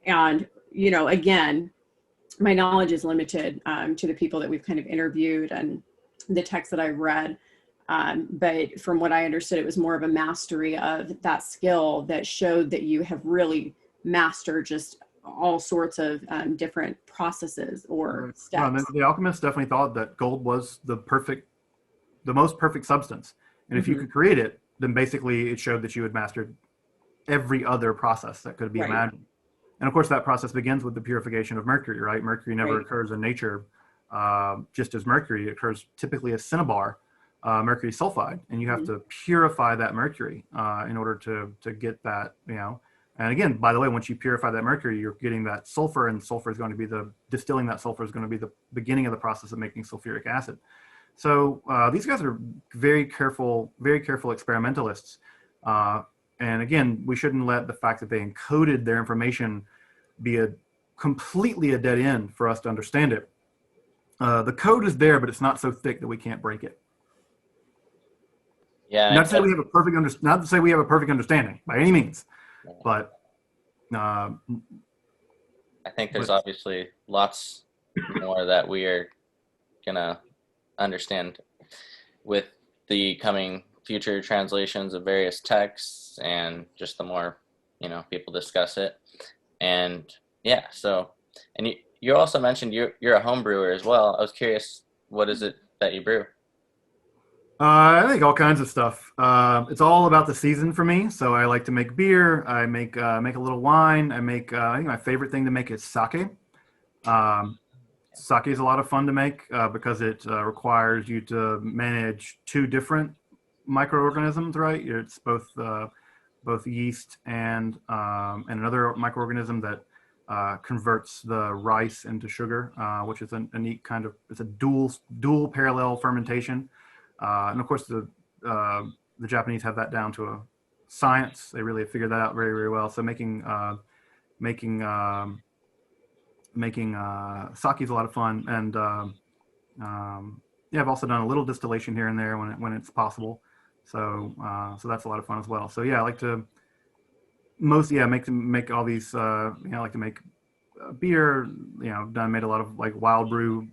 And, again, my knowledge is limited to the people that we've kind of interviewed and the texts that I've read. But from what I understood, it was more of a mastery of that skill that showed that you have really mastered just all sorts of different processes or steps. No, the alchemists definitely thought that gold was the most perfect substance. And if you could create it, then basically it showed that you had mastered every other process that could be imagined. And of course, that process begins with the purification of mercury, right? Mercury never occurs in nature just as mercury. It occurs typically as cinnabar, mercury sulfide. And you have to purify that mercury in order to get that, And again, by the way, once you purify that mercury, you're getting that sulfur, and sulfur is going to be distilling that sulfur is going to be the beginning of the process of making sulfuric acid. So these guys are very careful experimentalists. And again, we shouldn't let the fact that they encoded their information be completely a dead end for us to understand it. The code is there, but it's not so thick that we can't break it. Yeah. Not to say we have a perfect understanding by any means. But I think there's obviously lots more that we are gonna understand with the coming future translations of various texts, and just the more people discuss it. And Yeah. So, and you also mentioned you're a home brewer as well. I was curious, what is it that you brew? I think all kinds of stuff. It's all about the season for me. So I like to make beer. I make a little wine. I make. I think my favorite thing to make is sake. Um, Sake is a lot of fun to make because it requires you to manage two different microorganisms. Right? It's both yeast and another microorganism that converts the rice into sugar, which is a neat kind of, it's a dual parallel fermentation. And of course, the Japanese have that down to a science. They really figured that out very, very well. So making sake is a lot of fun, and yeah, I've also done a little distillation here and there when it's possible. So that's a lot of fun as well. So yeah, I like to make all these. I like to make beer. Made a lot of like wild brew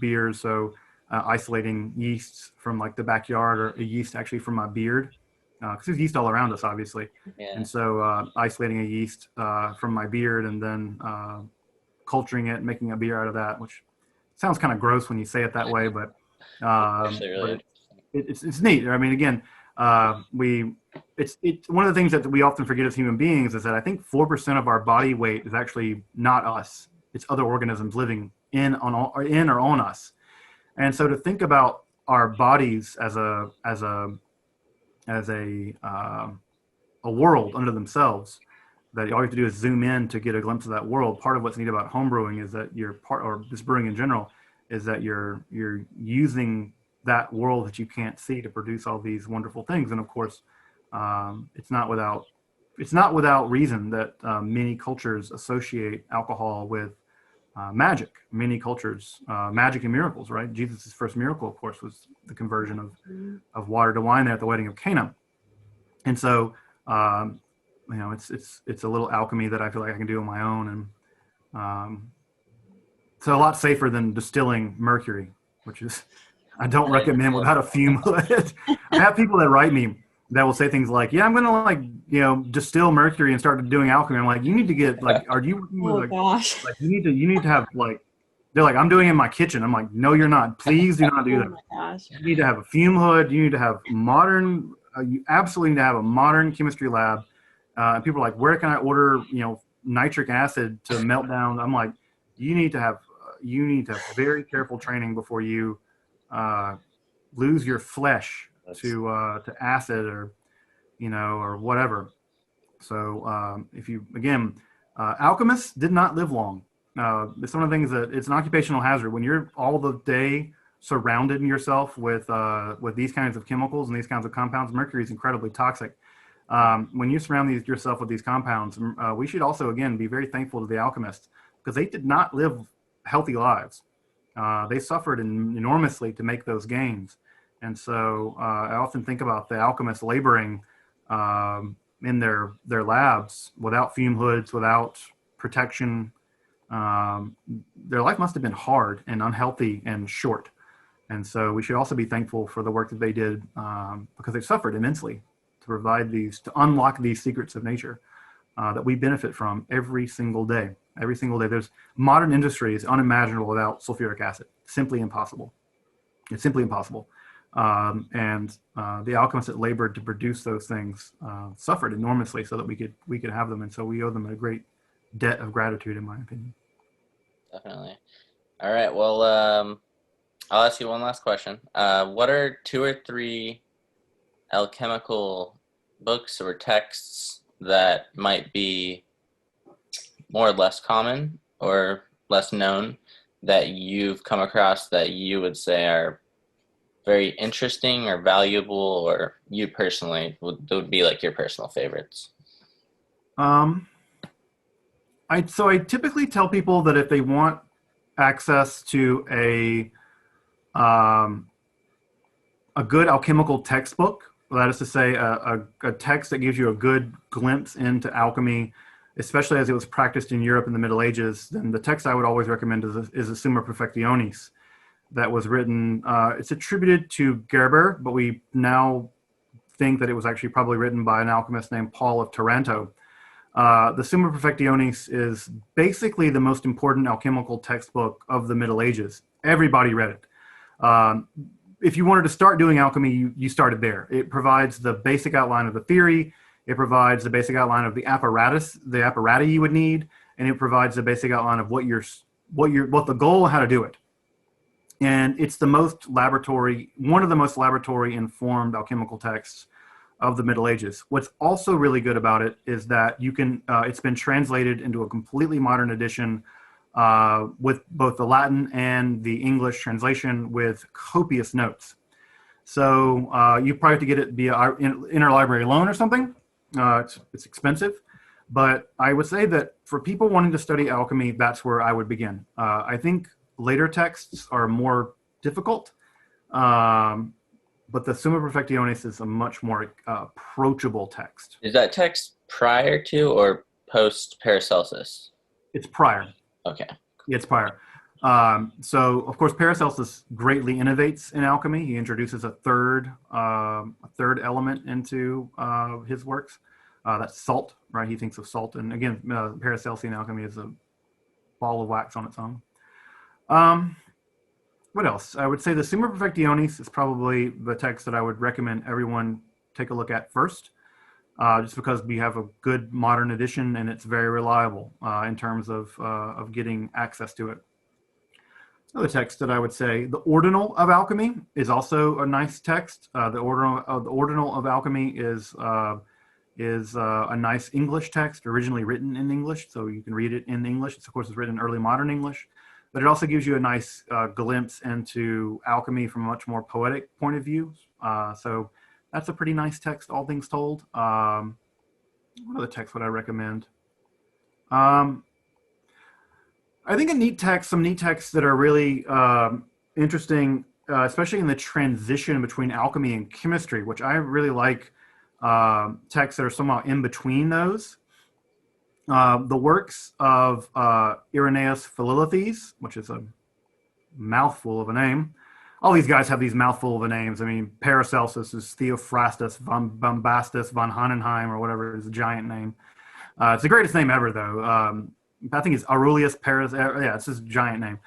beers. So isolating yeasts from like the backyard, or a yeast actually from my beard, because there's yeast all around us, obviously. Yeah. And so isolating a yeast from my beard, and then culturing it, and making a beer out of that, which sounds kind of gross when you say it that way, but Actually, really. it's neat. I mean, again, it's one of the things that we often forget as human beings is that I think 4% of our body weight is actually not us. It's other organisms living in or on us. And so to think about our bodies as a world unto themselves, that all you have to do is zoom in to get a glimpse of that world. Part of what's neat about homebrewing is that or just brewing in general, is that you're using that world that you can't see to produce all these wonderful things. And of course, it's not without reason that many cultures associate alcohol with magic. Many cultures, magic and miracles, right? Jesus' first miracle, of course, was the conversion of water to wine there at the wedding of Cana. And so, it's a little alchemy that I feel like I can do on my own, and so a lot safer than distilling mercury, which is I don't recommend without a fume hood. I have people that write me that will say things like, "Yeah, I'm gonna distill mercury and start doing alchemy." I'm like, "You need to get like, are you gosh. like you need to have like." They're like, "I'm doing it in my kitchen." I'm like, "No, you're not. Please do not do that. Oh my gosh. You need to have a fume hood. You need to have modern. You absolutely need to have a modern chemistry lab." People are like, "Where can I order nitric acid to melt down?" I'm like, you need to have very careful training before you lose your flesh to acid or whatever. So if you alchemists did not live long. It's one of the things that it's an occupational hazard when you're all the day surrounded yourself with these kinds of chemicals and these kinds of compounds. Mercury is incredibly toxic. When you surround yourself with these compounds, we should also, again, be very thankful to the alchemists, because they did not live healthy lives. They suffered enormously to make those gains. And so I often think about the alchemists laboring in their labs without fume hoods, without protection. Their life must have been hard and unhealthy and short. And so we should also be thankful for the work that they did, because they suffered immensely to unlock these secrets of nature that we benefit from every single day. Every single day. There's modern industry is unimaginable without sulfuric acid. Simply impossible. It's simply impossible. And the alchemists that labored to produce those things suffered enormously so that we could have them. And so we owe them a great debt of gratitude, in my opinion. Definitely. All right. Well, I'll ask you one last question. What are 2 or 3 alchemical books or texts that might be more or less common or less known that you've come across that you would say are very interesting or valuable, or you personally would be like your personal favorites? I typically tell people that if they want access to a good alchemical textbook, that is to say, a text that gives you a good glimpse into alchemy, especially as it was practiced in Europe in the Middle Ages, then the text I would always recommend is the Summa Perfectionis, that was written. It's attributed to Gerber, but we now think that it was actually probably written by an alchemist named Paul of Taranto. The Summa Perfectionis is basically the most important alchemical textbook of the Middle Ages. Everybody read it. If you wanted to start doing alchemy, you started there. It provides the basic outline of the theory. It provides the basic outline of the apparatus you would need, and it provides the basic outline of what the goal, how to do it. And it's one of the most laboratory informed alchemical texts of the Middle Ages. What's also really good about it is that it's been translated into a completely modern edition with both the Latin and the English translation with copious notes. So you probably have to get it via interlibrary loan or something. It's expensive, but I would say that for people wanting to study alchemy, that's where I would begin. I think later texts are more difficult, but the Summa Perfectionis is a much more approachable text. Is that text prior to or post Paracelsus? It's prior. Okay. It's prior. So, of course, Paracelsus greatly innovates in alchemy. He introduces a third element into his works. That's salt, right? He thinks of salt. And again, Paracelsian alchemy is a ball of wax on its own. What else? I would say the Summa Perfectionis is probably the text that I would recommend everyone take a look at first, just because we have a good modern edition and it's very reliable in terms of getting access to it. Another text that I would say, the Ordinal of Alchemy, is also a nice text. The Ordinal of Alchemy is a nice English text, originally written in English, so you can read it in English. It's, of course, it's written in early modern English, but it also gives you a nice glimpse into alchemy from a much more poetic point of view. So that's a pretty nice text, all things told. What other text would I recommend? I think some neat texts that are really interesting, especially in the transition between alchemy and chemistry, which I really like texts that are somewhat in between those. The works of Irenaeus Philolaethes, which is a mouthful of a name. All these guys have these mouthful of names. I mean, Paracelsus is Theophrastus von Bombastus von Hohenheim, or whatever is a giant name. It's the greatest name ever, though. I think it's Aurelius Paris. Yeah, it's his giant name.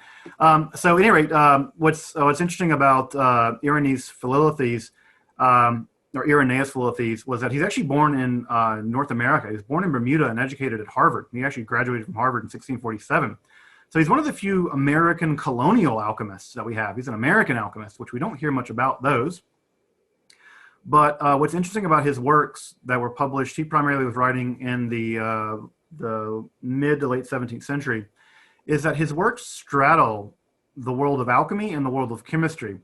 So, at any rate, what's interesting about Irenaeus Philolaethes, or Irenaeus Philolaethes, was that he's actually born in North America. He was born in Bermuda and educated at Harvard. He actually graduated from Harvard in 1647. So he's one of the few American colonial alchemists that we have. He's an American alchemist, which we don't hear much about those. But what's interesting about his works that were published, he primarily was writing in the mid to late 17th century, is that his works straddle the world of alchemy and the world of chemistry.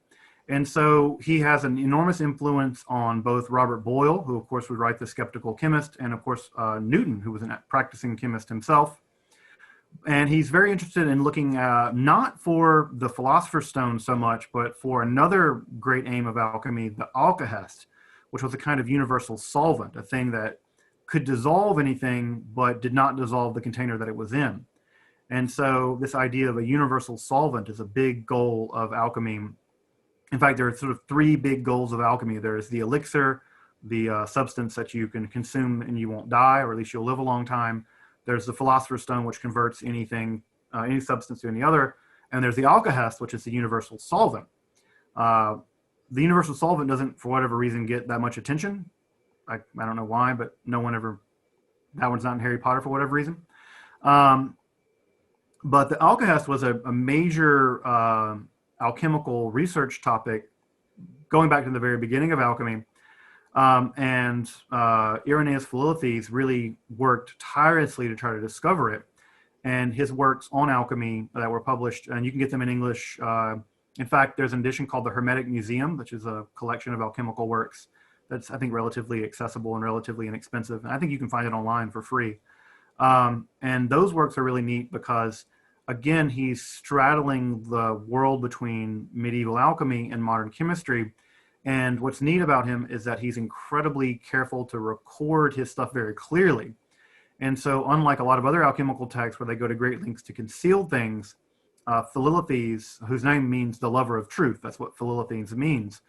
And so he has an enormous influence on both Robert Boyle, who of course would write The Skeptical Chemist, and of course Newton, who was a practicing chemist himself. And he's very interested in looking not for the Philosopher's Stone so much, but for another great aim of alchemy, the alkahest, which was a kind of universal solvent, a thing that could dissolve anything, but did not dissolve the container that it was in. And so this idea of a universal solvent is a big goal of alchemy. In fact, there are sort of three big goals of alchemy. There's the elixir, the substance that you can consume and you won't die, or at least you'll live a long time. There's the Philosopher's Stone, which converts anything, any substance to any other. And there's the alkahest, which is the universal solvent. The universal solvent doesn't, for whatever reason, get that much attention. I don't know why, but that one's not in Harry Potter for whatever reason. But the alkahest was a major alchemical research topic going back to the very beginning of alchemy. And Irenaeus Philolaethes really worked tirelessly to try to discover it. And his works on alchemy that were published, and you can get them in English. In fact, there's an edition called the Hermetic Museum, which is a collection of alchemical works that's, I think, relatively accessible and relatively inexpensive. And I think you can find it online for free. And those works are really neat because, again, he's straddling the world between medieval alchemy and modern chemistry. And what's neat about him is that he's incredibly careful to record his stuff very clearly. And so unlike a lot of other alchemical texts where they go to great lengths to conceal things, Philolaethes, whose name means the lover of truth, that's what Philolaethes means,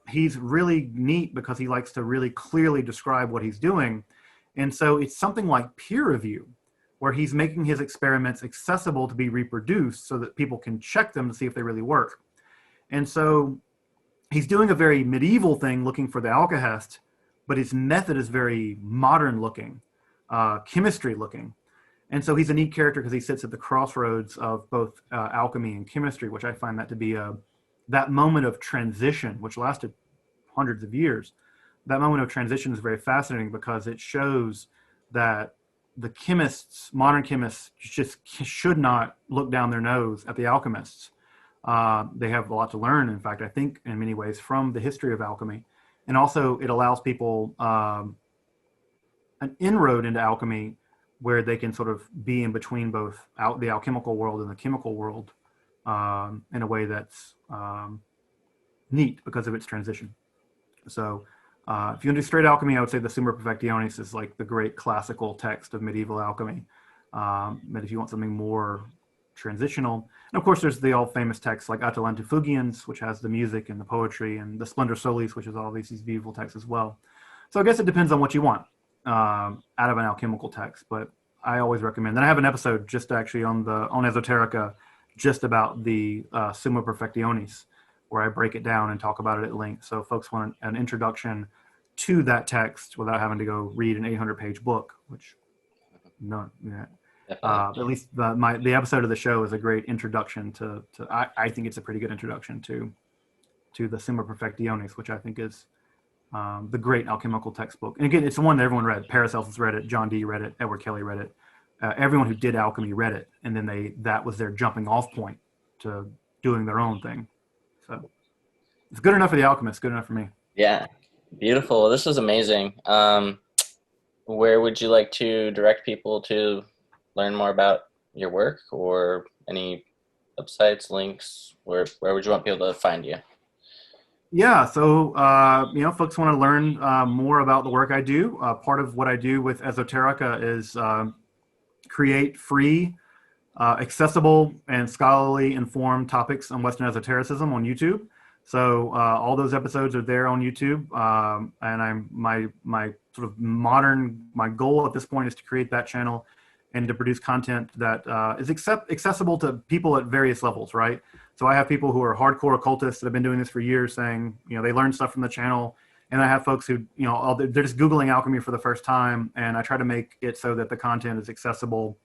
he's really neat because he likes to really clearly describe what he's doing. And so it's something like peer review, where he's making his experiments accessible to be reproduced so that people can check them to see if they really work. And so he's doing a very medieval thing looking for the alkahest, but his method is very modern looking, chemistry looking. And so he's a neat character because he sits at the crossroads of both alchemy and chemistry, which I find that to be that moment of transition, which lasted hundreds of years. That moment of transition is very fascinating because it shows that the chemists, modern chemists, just should not look down their nose at the alchemists. They have a lot to learn, in fact, I think, in many ways, from the history of alchemy. And also, it allows people an inroad into alchemy where they can sort of be in between both the alchemical world and the chemical world in a way that's neat because of its transition. So if you want to do straight alchemy, I would say the Summa Perfectionis is like the great classical text of medieval alchemy. But if you want something more transitional, and of course there's the all famous texts like Atalanta Fugiens, which has the music and the poetry, and the Splendor Solis, which is all these beautiful texts as well. So I guess it depends on what you want out of an alchemical text, but I always recommend. Then I have an episode just actually on Esoterica, just about the Summa Perfectionis, where I break it down and talk about it at length. So if folks want an introduction to that text without having to go read an 800-page book, which no, yeah. At least the episode of the show is a great introduction to I think it's a pretty good introduction to the Summa Perfectionis, which I think is the great alchemical textbook. And again, it's the one that everyone read. Paracelsus read it, John Dee read it, Edward Kelly read it. Everyone who did alchemy read it, and then that was their jumping off point to doing their own thing. So it's good enough for the alchemist, good enough for me. Yeah, beautiful. This was amazing. Where would you like to direct people to learn more about your work, or any websites, links? Where would you want people to find you? Yeah, so folks want to learn more about the work I do. Part of what I do with Esoterica is create free, accessible, and scholarly informed topics on Western esotericism on YouTube. So all those episodes are there on YouTube, and my sort of my goal at this point is to create that channel and to produce content that is accessible to people at various levels, right? So I have people who are hardcore occultists that have been doing this for years, saying, they learn stuff from the channel. And I have folks who, they're just Googling alchemy for the first time, and I try to make it so that the content is accessible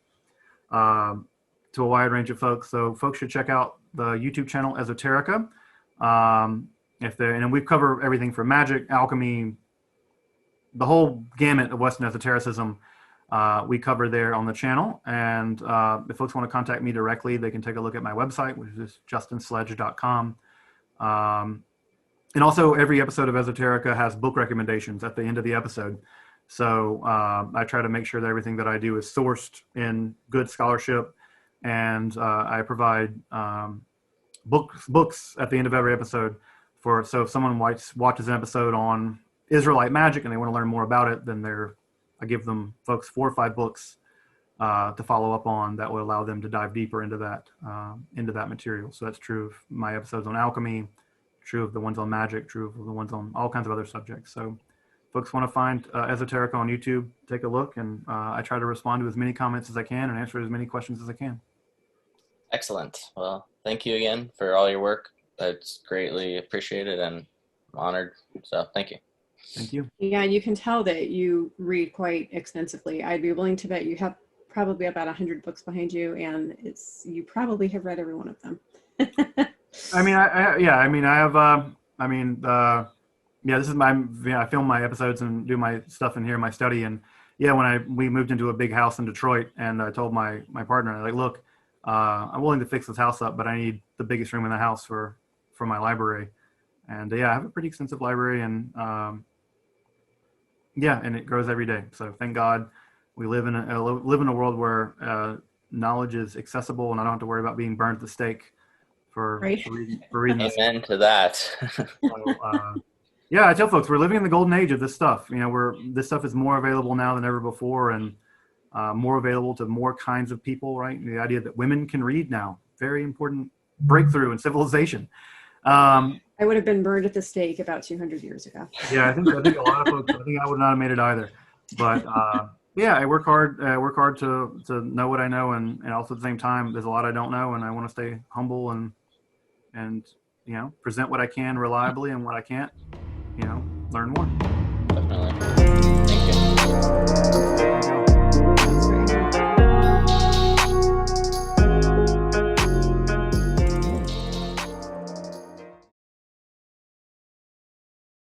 to a wide range of folks. So folks should check out the YouTube channel Esoterica. And we cover everything from magic, alchemy, the whole gamut of Western esotericism. We cover there on the channel. And if folks want to contact me directly, they can take a look at my website, which is justinsledge.com. And also every episode of Esoterica has book recommendations at the end of the episode. So I try to make sure that everything that I do is sourced in good scholarship. And I provide books at the end of every episode. So if someone watches an episode on Israelite magic and they want to learn more about it, then I give them folks 4 or 5 books to follow up on that will allow them to dive deeper into that material. So that's true of my episodes on alchemy, true of the ones on magic, true of the ones on all kinds of other subjects. So folks want to find Esoterica on YouTube, take a look, and I try to respond to as many comments as I can and answer as many questions as I can. Excellent. Well, thank you again for all your work. It's greatly appreciated and honored. So thank you. Thank you. Yeah, and you can tell that you read quite extensively. I'd be willing to bet you have probably about 100 books behind you, and you probably have read every one of them. This is I film my episodes and do my stuff in here in my study. And when we moved into a big house in Detroit, and I told my partner, like, look, I'm willing to fix this house up, but I need the biggest room in the house for my library. And I have a pretty extensive library, and and it grows every day. So thank God we live in a world where knowledge is accessible, and I don't have to worry about being burned at the stake for reading. Amen to that. So, I tell folks we're living in the golden age of this stuff. This stuff is more available now than ever before, and more available to more kinds of people. Right? The idea that women can read now, very important breakthrough in civilization. I would have been burned at the stake about 200 years ago. Yeah, I think a lot of folks. I think I would not have made it either. But yeah, I work hard. I work hard to know what I know, and also at the same time, there's a lot I don't know, and I want to stay humble and present what I can reliably, and what I can't, learn more.